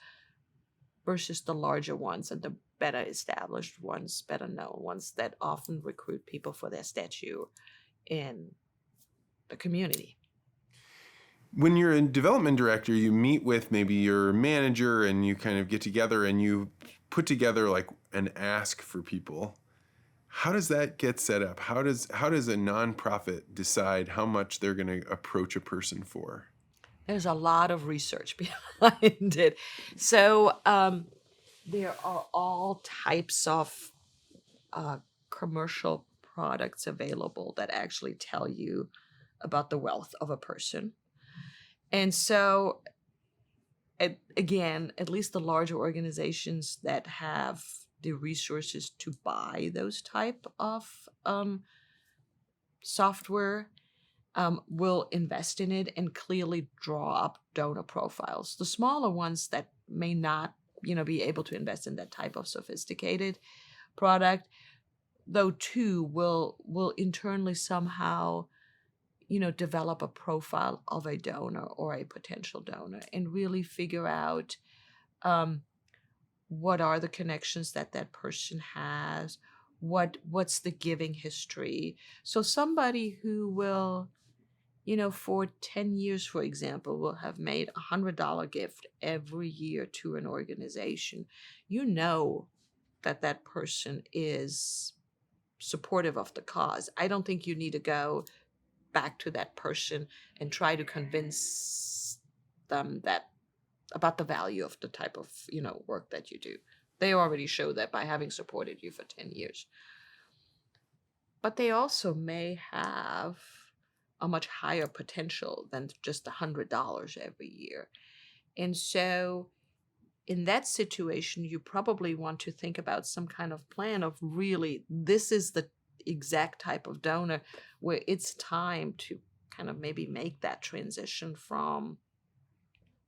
versus the larger ones and the better established ones, better known ones that often recruit people for their stature in the community. When you're a development director, you meet with maybe your manager and you kind of get together and you put together like an ask for people. How does that get set up? How does a nonprofit decide how much they're going to approach a person for? There's a lot of research behind it. So there are all types of commercial products available that actually tell you about the wealth of a person. And so, again, at least the larger organizations that have the resources to buy those type of software will invest in it and clearly draw up donor profiles. The smaller ones that may not, be able to invest in that type of sophisticated product, though too will internally somehow, develop a profile of a donor or a potential donor and really figure out what are the connections that person has, what's the giving history. So somebody who will, for 10 years, for example, will have made a $100 gift every year to an organization. That person is supportive of the cause. I don't think you need to go back to that person and try to convince them that about the value of the type of work that you do. They already show that by having supported you for 10 years. But they also may have a much higher potential than just $100 every year. And so in that situation, you probably want to think about some kind of plan of really, this is the exact type of donor where it's time to kind of maybe make that transition from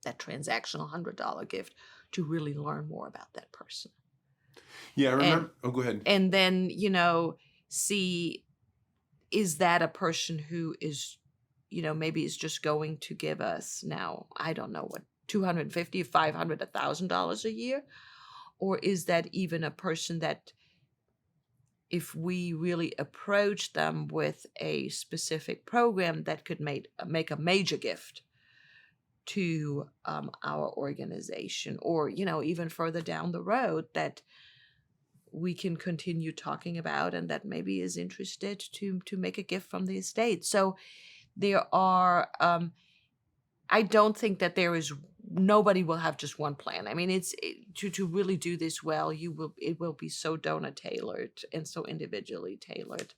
that transactional $100 gift to really learn more about that person. Yeah, I remember. Go ahead. And then, see, is that a person who is, maybe is just going to give us now, I don't know what, $250, $500, $1,000 a year? Or is that even a person that if we really approach them with a specific program that could make a major gift to our organization, or even further down the road that we can continue talking about and that maybe is interested to make a gift from the estate. So there are I don't think that nobody will have just one plan. I mean, to really do this well, it will be so donor tailored and so individually tailored.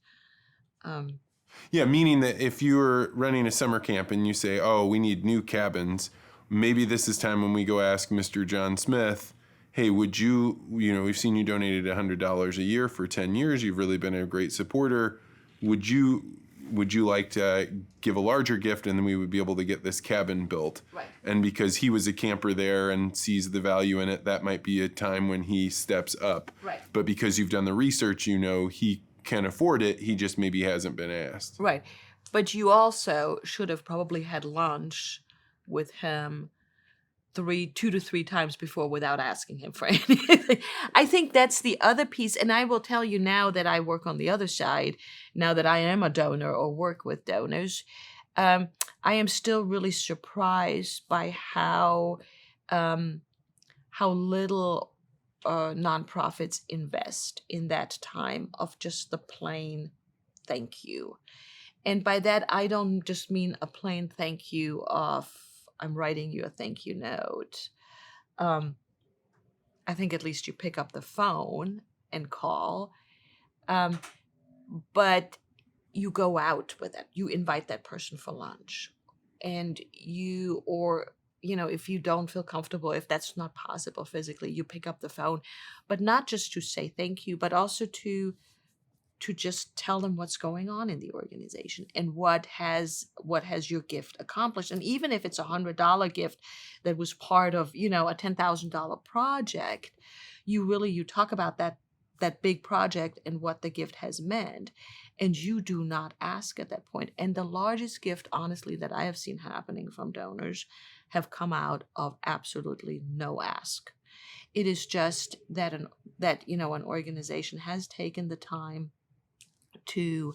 Yeah, meaning that if you're running a summer camp and you say, oh, we need new cabins, maybe this is time when we go ask Mr. John Smith, hey, would you, we've seen you donated $100 a year for 10 years. You've really been a great supporter. Would you like to give a larger gift, and then we would be able to get this cabin built? Right. And because he was a camper there and sees the value in it, that might be a time when he steps up. Right. But because you've done the research, he can afford it. He just maybe hasn't been asked. Right. But you also should have probably had lunch with him 2 to 3 times before without asking him for anything. I think that's the other piece. And I will tell you, now that I work on the other side, now that I am a donor or work with donors, I am still really surprised by how little nonprofits invest in that time of just the plain thank you. And by that, I don't just mean a plain thank you of I'm writing you a thank you note. I think at least you pick up the phone and call. But you go out with it. You invite that person for lunch. And if you don't feel comfortable, if that's not possible physically, you pick up the phone. But not just to say thank you, but also to just tell them what's going on in the organization and what has your gift accomplished. And even if it's $100 gift that was part of, a $10,000 project, you talk about that big project and what the gift has meant. And you do not ask at that point. And the largest gift, honestly, that I have seen happening from donors have come out of absolutely no ask. It is just that an organization has taken the time to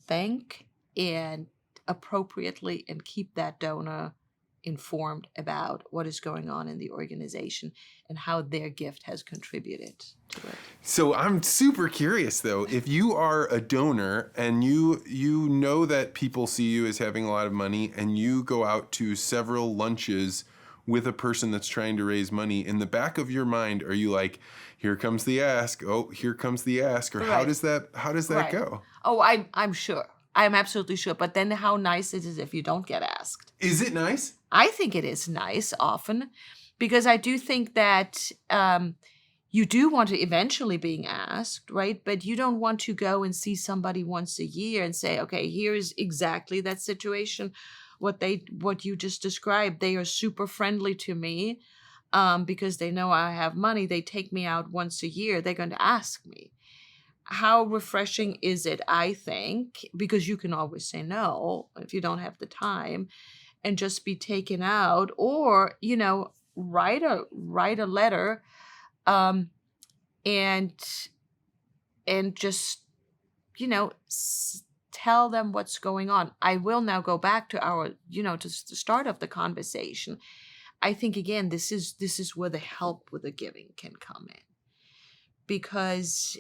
thank and appropriately and keep that donor informed about what is going on in the organization and how their gift has contributed to it. So I'm super curious though, if you are a donor and you know that people see you as having a lot of money and you go out to several lunches with a person that's trying to raise money, in the back of your mind, are you like, here comes the ask, oh, here comes the ask, or Right. how does that Right. go? Oh, I'm sure. I'm absolutely sure. But then how nice it is if you don't get asked. Is it nice? I think it is nice often, because I do think that you do want to eventually being asked, right? But you don't want to go and see somebody once a year and say, okay, here's exactly that situation, what you just described. They are super friendly to me because they know I have money. They take me out once a year. They're going to ask me. How refreshing is it, I think, because you can always say no if you don't have the time, and just be taken out, or write a letter and just tell them what's going on. I will now go back to our to the start of the conversation. I think again this is where the help with the giving can come in, because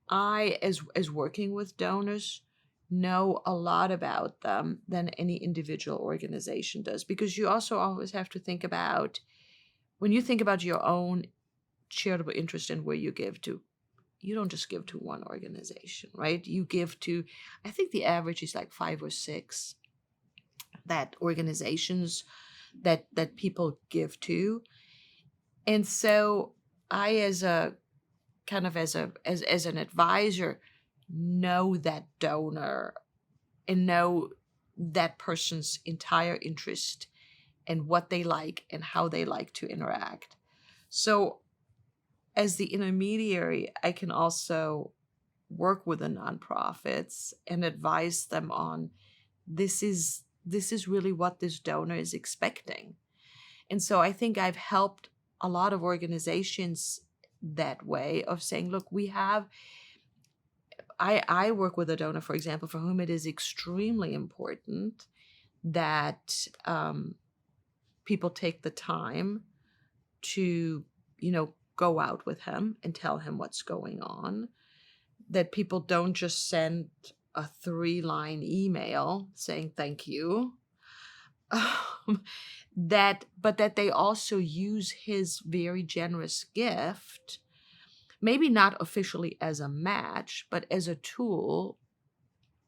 I as working with donors know a lot about them than any individual organization does, because you also always have to think about, when you think about your own charitable interest in where you give to, you don't just give to one organization, right? You give to, I think the average is like 5 or 6 that organizations that people give to. And so I, as an advisor, know that donor and know that person's entire interest and what they like and how they like to interact. So as the intermediary, I can also work with the nonprofits and advise them on this is really what this donor is expecting. And so I think I've helped a lot of organizations that way, of saying, look, I work with a donor, for example, for whom it is extremely important that people take the time to, go out with him and tell him what's going on, that people don't just send a 3-line email saying thank you, but that they also use his very generous gift, maybe not officially as a match, but as a tool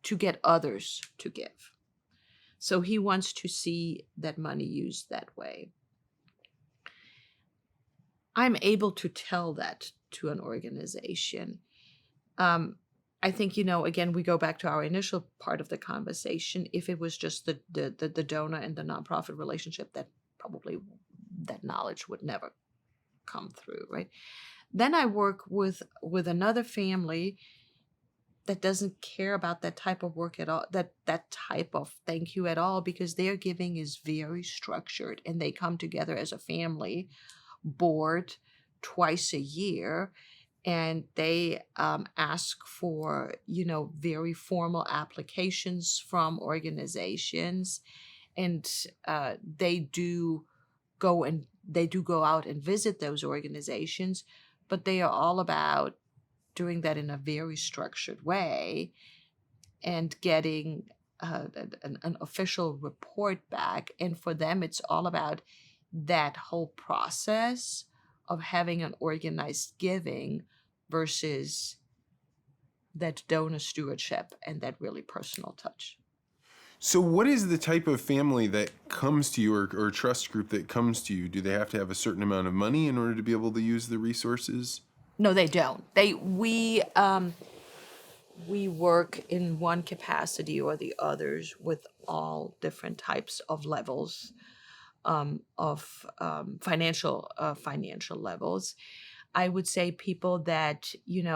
to get others to give. So he wants to see that money used that way. I'm able to tell that to an organization. I think, again, we go back to our initial part of the conversation. If it was just the donor and the nonprofit relationship, that probably that knowledge would never come through, right? Then I work with another family that doesn't care about that type of work at all, that type of thank you at all, because their giving is very structured, and they come together as a family board twice a year, and they ask for, very formal applications from organizations, and they do they do go out and visit those organizations, but they are all about doing that in a very structured way and getting an official report back. And for them, it's all about that whole process of having an organized giving versus that donor stewardship and that really personal touch. So what is the type of family that comes to you, or trust group that comes to you? Do they have to have a certain amount of money in order to be able to use the resources? No, they don't. We work in one capacity or the others with all different types of levels of financial levels. I would say people that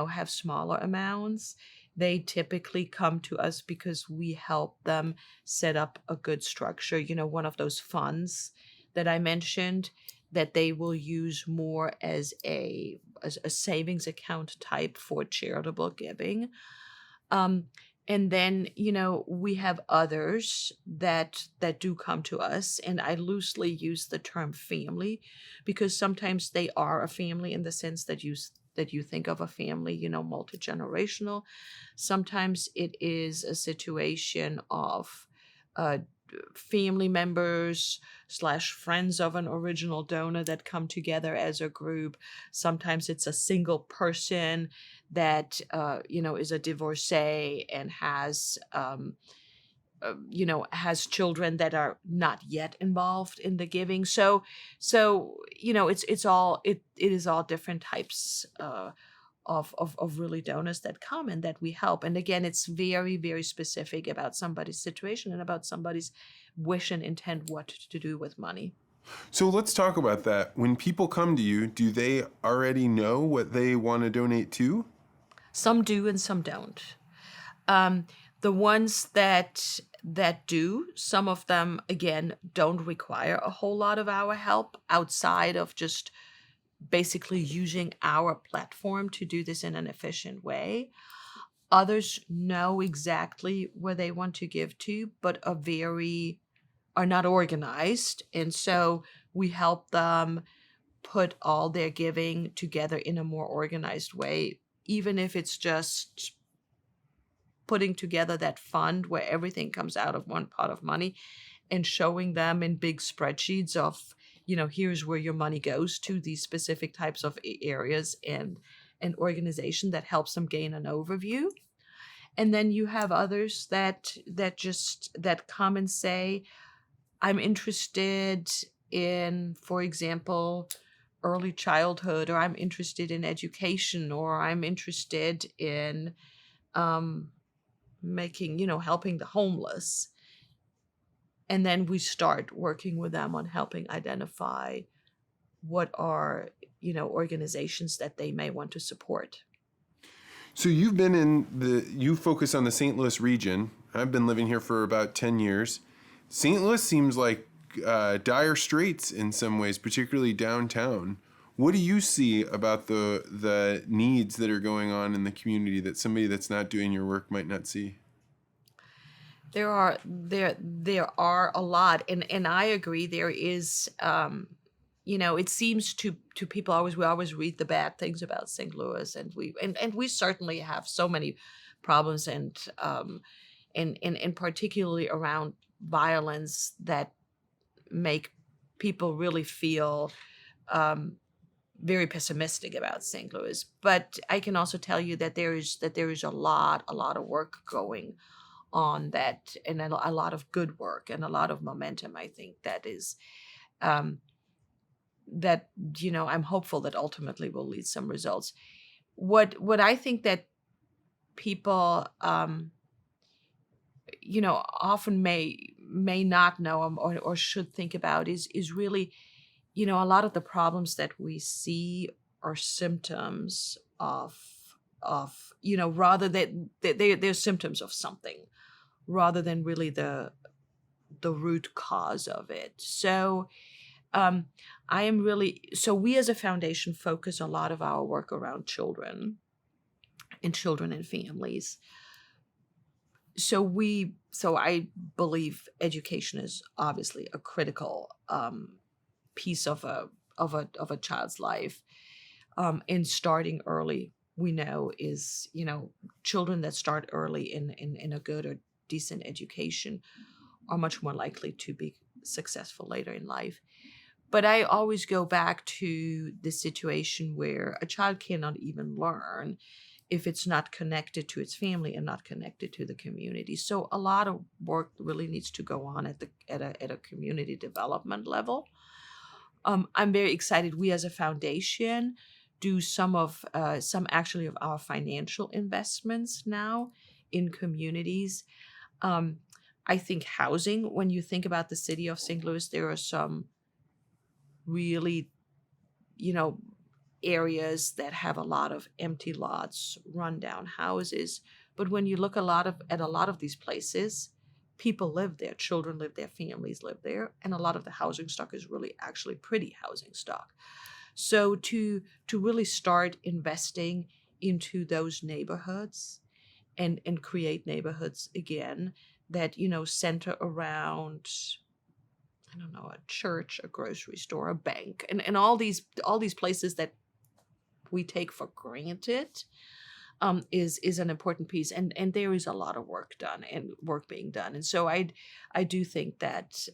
have smaller amounts, they typically come to us because we help them set up a good structure. One of those funds that I mentioned that they will use more as a savings account type for charitable giving. And then, we have others that do come to us, and I loosely use the term family because sometimes they are a family in the sense that you think of a family, multi-generational. Sometimes it is a situation of family members / friends of an original donor that come together as a group. Sometimes it's a single person that is a divorcee and has children that are not yet involved in the giving. So it is all different types of really donors that come and that we help. And again, it's very, very specific about somebody's situation and about somebody's wish and intent what to do with money. So let's talk about that. When people come to you, do they already know what they want to donate to? Some do and some don't. The ones that do, some of them, again, don't require a whole lot of our help outside of just basically using our platform to do this in an efficient way. Others know exactly where they want to give to, but are not organized. And so we help them put all their giving together in a more organized way, even if it's just putting together that fund where everything comes out of one pot of money and showing them in big spreadsheets of, here's where your money goes to these specific types of areas and an organization that helps them gain an overview. And then you have others that come and say, I'm interested in, for example, early childhood, or I'm interested in education, or I'm interested in helping the homeless. And then we start working with them on helping identify what are, organizations that they may want to support. So you've been you focus on the St. Louis region. I've been living here for about 10 years. St. Louis seems like dire straits in some ways, particularly downtown. What do you see about the needs that are going on in the community that somebody that's not doing your work might not see? There are a lot, and I agree. There is, it seems to people we always read the bad things about St. Louis, and we certainly have so many problems, and particularly around violence that make people really feel very pessimistic about St. Louis. But I can also tell you that there is a lot of work going on that, and a lot of good work and a lot of momentum. I think that is that I'm hopeful that ultimately will lead some results. What I think that people often may not know or should think about is really, a lot of the problems that we see are symptoms of rather than they're symptoms of something rather than really the root cause of it. So we as a foundation focus a lot of our work around children and families. So I believe education is obviously a critical piece of a child's life. And starting early, we know, is, children that start early in a good or decent education are much more likely to be successful later in life. But I always go back to the situation where a child cannot even learn if it's not connected to its family and not connected to the community. So a lot of work really needs to go on at a community development level. I'm very excited. We as a foundation do some actually of our financial investments now in communities. I think housing, when you think about the city of St. Louis, there are some really, areas that have a lot of empty lots, rundown houses. But when you look at a lot of these places, people live there, children live there, families live there, and a lot of the housing stock is really actually pretty housing stock. So to really start investing into those neighborhoods and create neighborhoods again that, center around, I don't know, a church, a grocery store, a bank, and all these places that we take for granted, is an important piece, and there is a lot of work being done, and so I do think that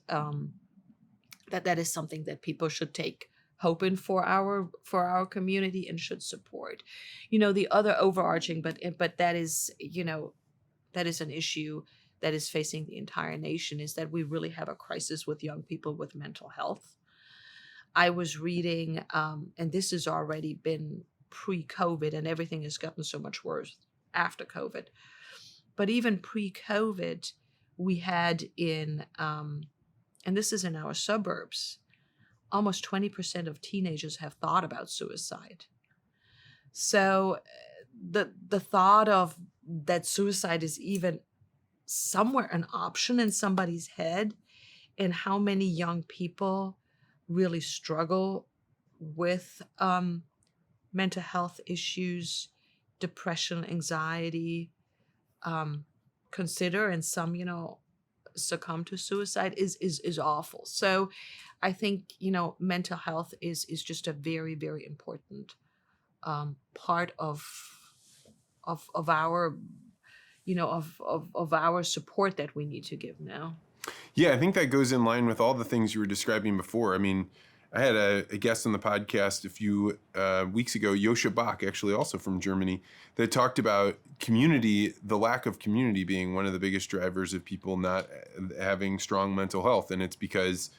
that is something that people should take hope in for our community and should support. The other overarching, but that is an issue that is facing the entire nation, is that we really have a crisis with young people with mental health. I was reading, and this has already been pre-COVID, and everything has gotten so much worse after COVID. But even pre-COVID, we had and this is in our suburbs, almost 20% of teenagers have thought about suicide. So the thought of that suicide is even somewhere an option in somebody's head, and how many young people really struggle with mental health issues, depression, anxiety, consider, and some, succumb to suicide is awful. So I think, mental health is just a very, very important part of our, of our support that we need to give now. Yeah, I think that goes in line with all the things you were describing before. I mean, I had a guest on the podcast a few weeks ago, Joscha Bach, actually also from Germany, that talked about community, the lack of community being one of the biggest drivers of people not having strong mental health. And it's because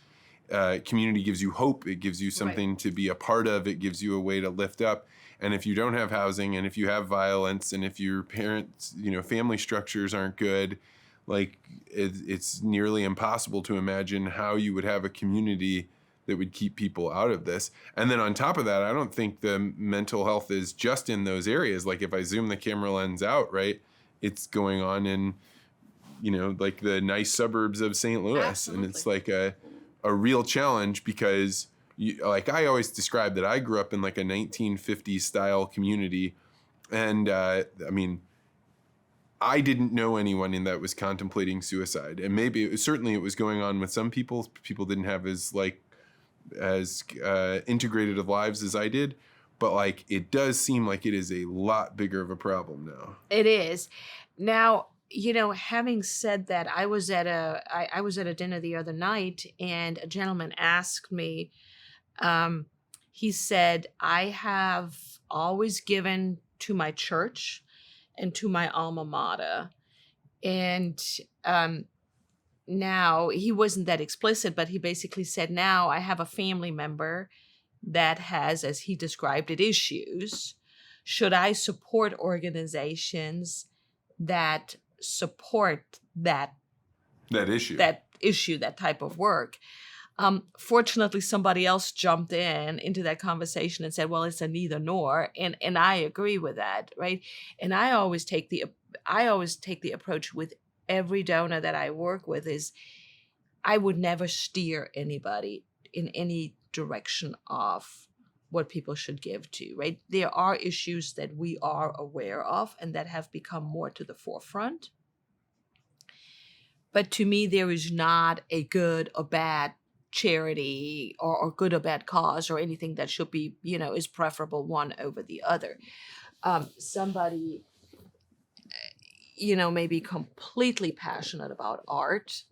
community gives you hope. It gives you something to be a part of. It gives you a way to lift up. And if you don't have housing, and if you have violence, and if your parents, family structures aren't good, like it's nearly impossible to imagine how you would have a community that would keep people out of this. And then on top of that, I don't think the mental health is just in those areas. Like if I zoom the camera lens out, right, it's going on in, like the nice suburbs of St. Louis. Absolutely. And it's like a real challenge because like I always describe that I grew up in like a 1950s style community. And I didn't know anyone in that was contemplating suicide. And maybe certainly it was going on with some people. People didn't have as integrated of lives as I did, but like it does seem like it is a lot bigger of a problem now. It is. Now, having said that, I was at a dinner the other night, and a gentleman asked me, he said, I have always given to my church and to my alma mater. And now, he wasn't that explicit, but he basically said, now I have a family member that has, as he described it, issues. Should I support organizations that support that issue, that type of work? Fortunately, somebody else jumped into that conversation and said, well, it's a neither nor. And I agree with that, right? And I always take the approach with every donor that I work with is I would never steer anybody in any direction of what people should give to, right? There are issues that we are aware of and that have become more to the forefront. But to me, there is not a good or bad charity or good or bad cause or anything that should be, is preferable one over the other. Somebody, may be completely passionate about art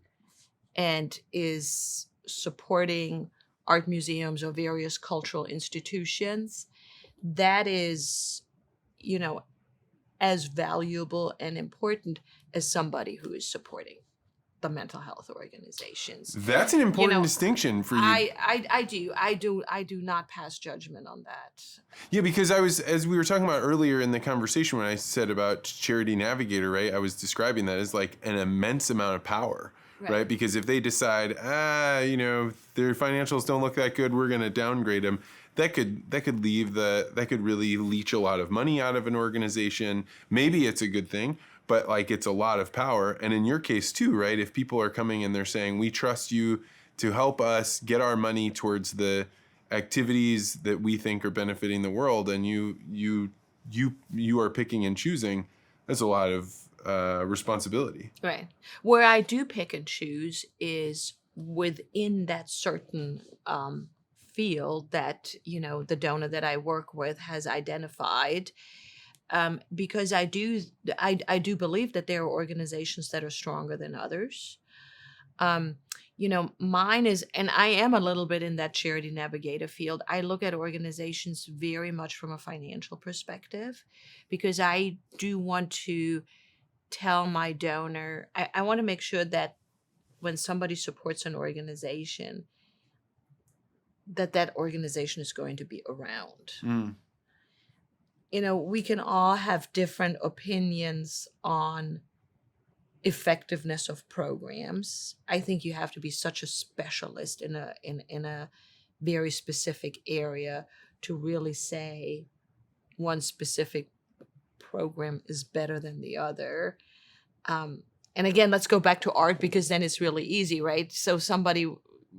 and is supporting art museums or various cultural institutions. That is, as valuable and important as somebody who is supporting the mental health organizations. That's an important distinction for you. I do not pass judgment on that. Yeah, because as we were talking about earlier in the conversation when I said about Charity Navigator, right? I was describing that as like an immense amount of power, right? Because if they decide, their financials don't look that good, we're going to downgrade them. That could really leach a lot of money out of an organization. Maybe it's a good thing, but like it's a lot of power. And in your case too, right? If people are coming and they're saying, we trust you to help us get our money towards the activities that we think are benefiting the world, and you are picking and choosing, that's a lot of responsibility. Right. Where I do pick and choose is within that certain field that, the donor that I work with has identified. Because I do believe that there are organizations that are stronger than others. Mine is, and I am a little bit in that Charity Navigator field. I look at organizations very much from a financial perspective, because I do want to tell my donor, I want to make sure that when somebody supports an organization, that organization is going to be around. Mm. We can all have different opinions on effectiveness of programs. I think you have to be such a specialist in a very specific area to really say one specific program is better than the other. And again, let's go back to art, because then it's really easy, right? So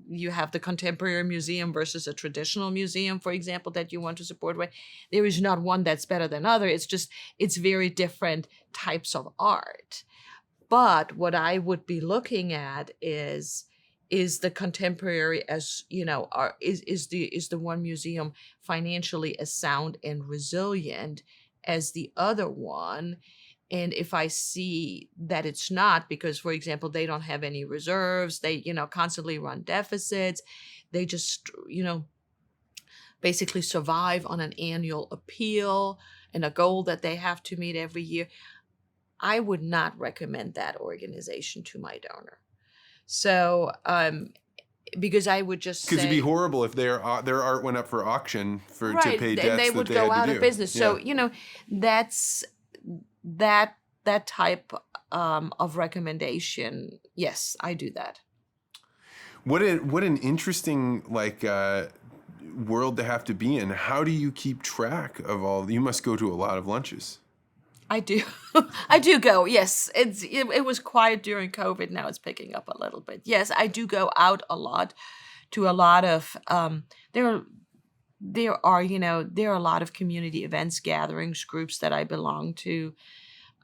you have the contemporary museum versus a traditional museum, for example, that you want to support. Right? There is not one that's better than other. It's very different types of art. But what I would be looking at is the contemporary as, is the one museum financially as sound and resilient as the other one? And if I see that it's not, because, for example, they don't have any reserves, they, constantly run deficits, they just, basically survive on an annual appeal and a goal that they have to meet every year, I would not recommend that organization to my donor. So, because I would just say, because it'd be horrible if their art went up for auction to pay debts and they would go out of business. Yeah. So, that's that type of recommendation. Yes, I do that. What an interesting world to have to be in. How do you keep track of all? You must go to a lot of lunches. I do. I do go. Yes, it was quiet during COVID. Now it's picking up a little bit. Yes, I do go out a lot to a lot of there are a lot of community events, gatherings, groups that I belong to.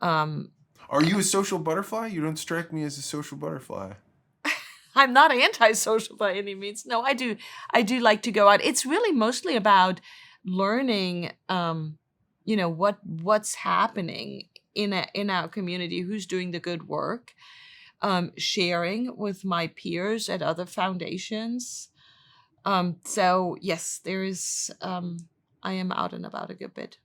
Are you a social butterfly? You don't strike me as a social butterfly. I'm not antisocial by any means. No, I do like to go out. It's really mostly about learning, what's happening in our community, who's doing the good work, sharing with my peers at other foundations. So yes, there is. I am out and about a good bit.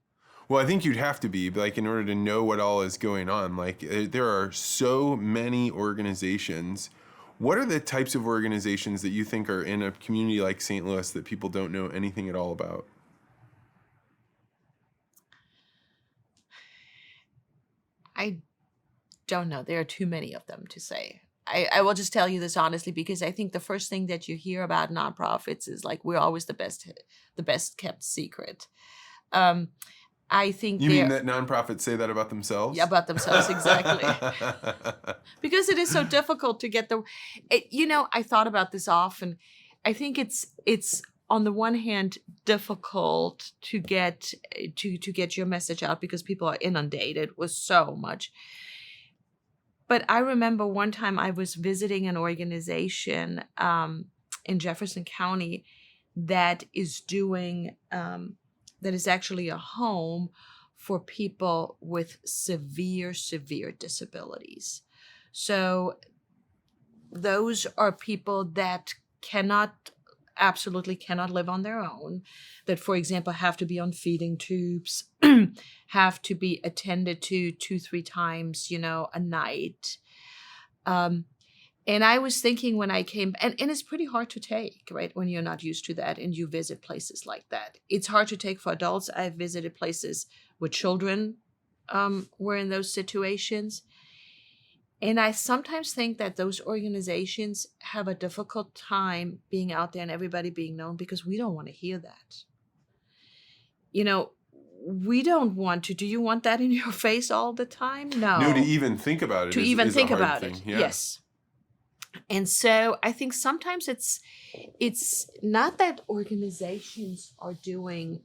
Well, I think you'd have to be, in order to know what all is going on. There are so many organizations. What are the types of organizations that you think are in a community like St. Louis that people don't know anything at all about? I don't know. There are too many of them to say. I will just tell you this honestly, because I think the first thing that you hear about nonprofits is we're always the best kept secret. I think you mean that nonprofits say that about themselves? Yeah, about themselves, exactly. Because it is so difficult to get I thought about this often. I think it's on the one hand difficult to get your message out because people are inundated with so much. But I remember one time I was visiting an organization in Jefferson County that is doing, that is actually a home for people with severe disabilities. So those are people that absolutely cannot live on their own, that, for example, have to be on feeding tubes, have to be attended to 2-3 times, a night. And I was thinking when I came, and it's pretty hard to take, right, when you're not used to that and you visit places like that. It's hard to take for adults. I've visited places where children were in those situations. And I sometimes think that those organizations have a difficult time being out there and everybody being known because we don't want to hear that. We don't want to. Do you want that in your face all the time? No. No, to even think about it to even is think a hard about thing. it. Yeah. Yes. And so I think sometimes it's not that organizations are doing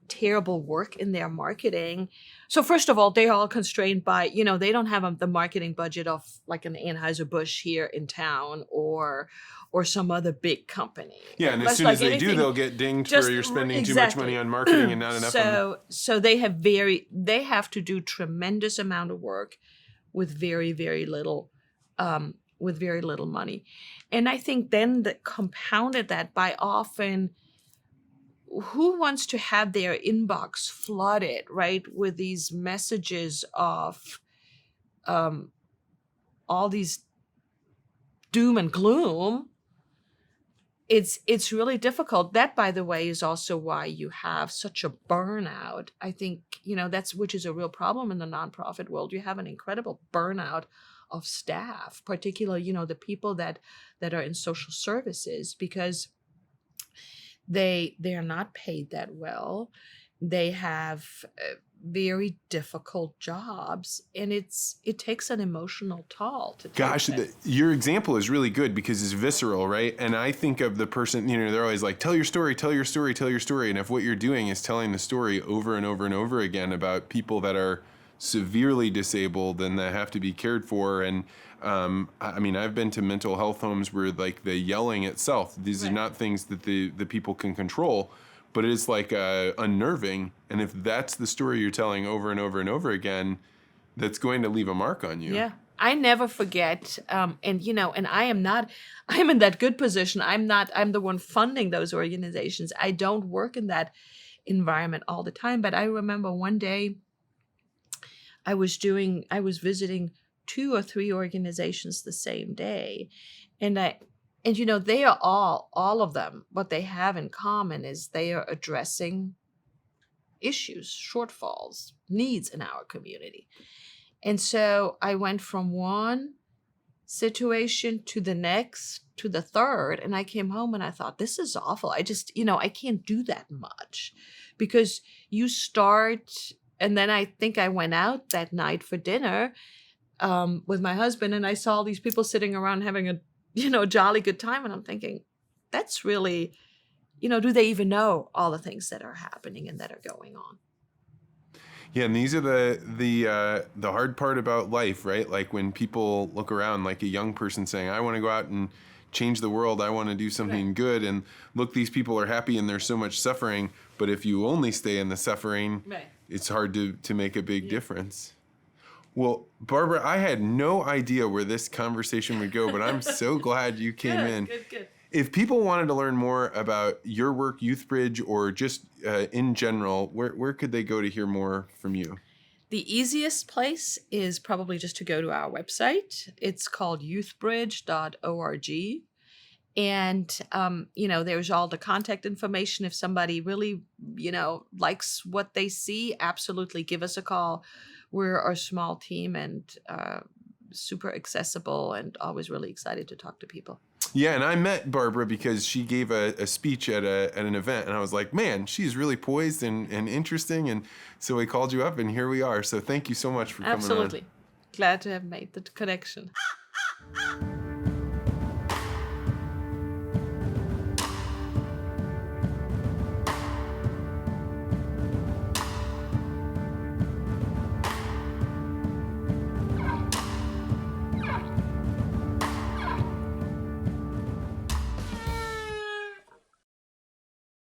terrible work in their marketing. So first of all, they're all constrained by, they don't have the marketing budget of like an Anheuser-Busch here in town or some other big company. Yeah, and as soon as they do, they'll get dinged for you're spending too much money on marketing and not enough on... So they have to do tremendous amount of work with very, very little money. And I think then that compounded that by often, who wants to have their inbox flooded, right, with these messages of all these doom and gloom? It's really difficult. That, by the way, is also why you have such a burnout. I think, which is a real problem in the nonprofit world. You have an incredible burnout of staff, particularly, the people that are in social services, because they are not paid that well. They have very difficult jobs, and it takes an emotional toll to take. Gosh, your example is really good because it's visceral, right? And I think of the person, they're always like, tell your story, tell your story, tell your story. And if what you're doing is telling the story over and over and over again about people that are severely disabled and that have to be cared for, and I've been to mental health homes where like the yelling itself, these are not things that the people can control, but it's like unnerving. And if that's the story you're telling over and over and over again, that's going to leave a mark on you. Yeah. I never forget. And I'm in that good position. I'm the one funding those organizations. I don't work in that environment all the time. But I remember one day I was visiting 2 or 3 organizations the same day. And they are all of them, what they have in common is they are addressing issues, shortfalls, needs in our community. And so I went from one situation to the next, to the third, and I came home and I thought, this is awful. I just, I can't do that much because you start, and then I think I went out that night for dinner with my husband, and I saw all these people sitting around having a jolly good time. And I'm thinking, that's really, do they even know all the things that are happening and that are going on? Yeah, and these are the hard part about life, right? Like when people look around, like a young person saying, I want to go out and change the world, I want to do something good, and look, these people are happy and there's so much suffering, but if you only stay in the suffering, it's hard to make a big difference. Well, Barbara, I had no idea where this conversation would go, but I'm so glad you came in. Good. If people wanted to learn more about your work, YouthBridge, or just in general, where could they go to hear more from you? The easiest place is probably just to go to our website. It's called youthbridge.org. And, there's all the contact information. If somebody really, likes what they see, absolutely give us a call. We're a small team and super accessible and always really excited to talk to people. Yeah, and I met Barbara because she gave a speech at an event, and I was like, man, she's really poised and interesting, and so we called you up, and here we are. So thank you so much for coming on. Absolutely. Glad to have made the connection.